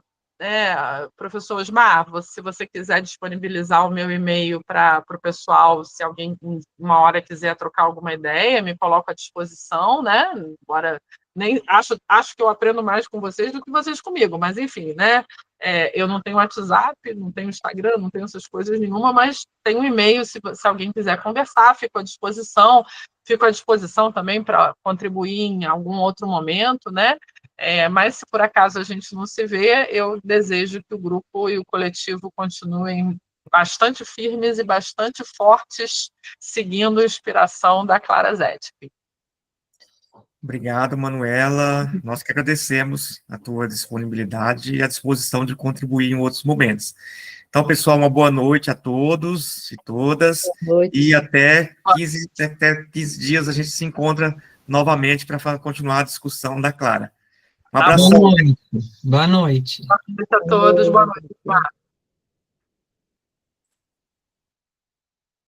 professor Osmar, se você quiser disponibilizar o meu e-mail para o pessoal, se alguém uma hora quiser trocar alguma ideia, me coloco à disposição, né? Embora nem acho que eu aprendo mais com vocês do que vocês comigo, mas enfim, né? Eu não tenho WhatsApp, não tenho Instagram, não tenho essas coisas nenhuma, mas tenho um e-mail, se alguém quiser conversar, fico à disposição também para contribuir em algum outro momento, né? Mas se por acaso a gente não se vê, eu desejo que o grupo e o coletivo continuem bastante firmes e bastante fortes, seguindo a inspiração da Clara Zetkin. Obrigado, Manuela. Nós que agradecemos a tua disponibilidade e a disposição de contribuir em outros momentos. Então, pessoal, uma boa noite a todos e todas. Boa noite. E até 15 dias a gente se encontra novamente para continuar a discussão da Clara. Um abraço. Boa noite. Boa noite. Boa noite a todos. Boa noite.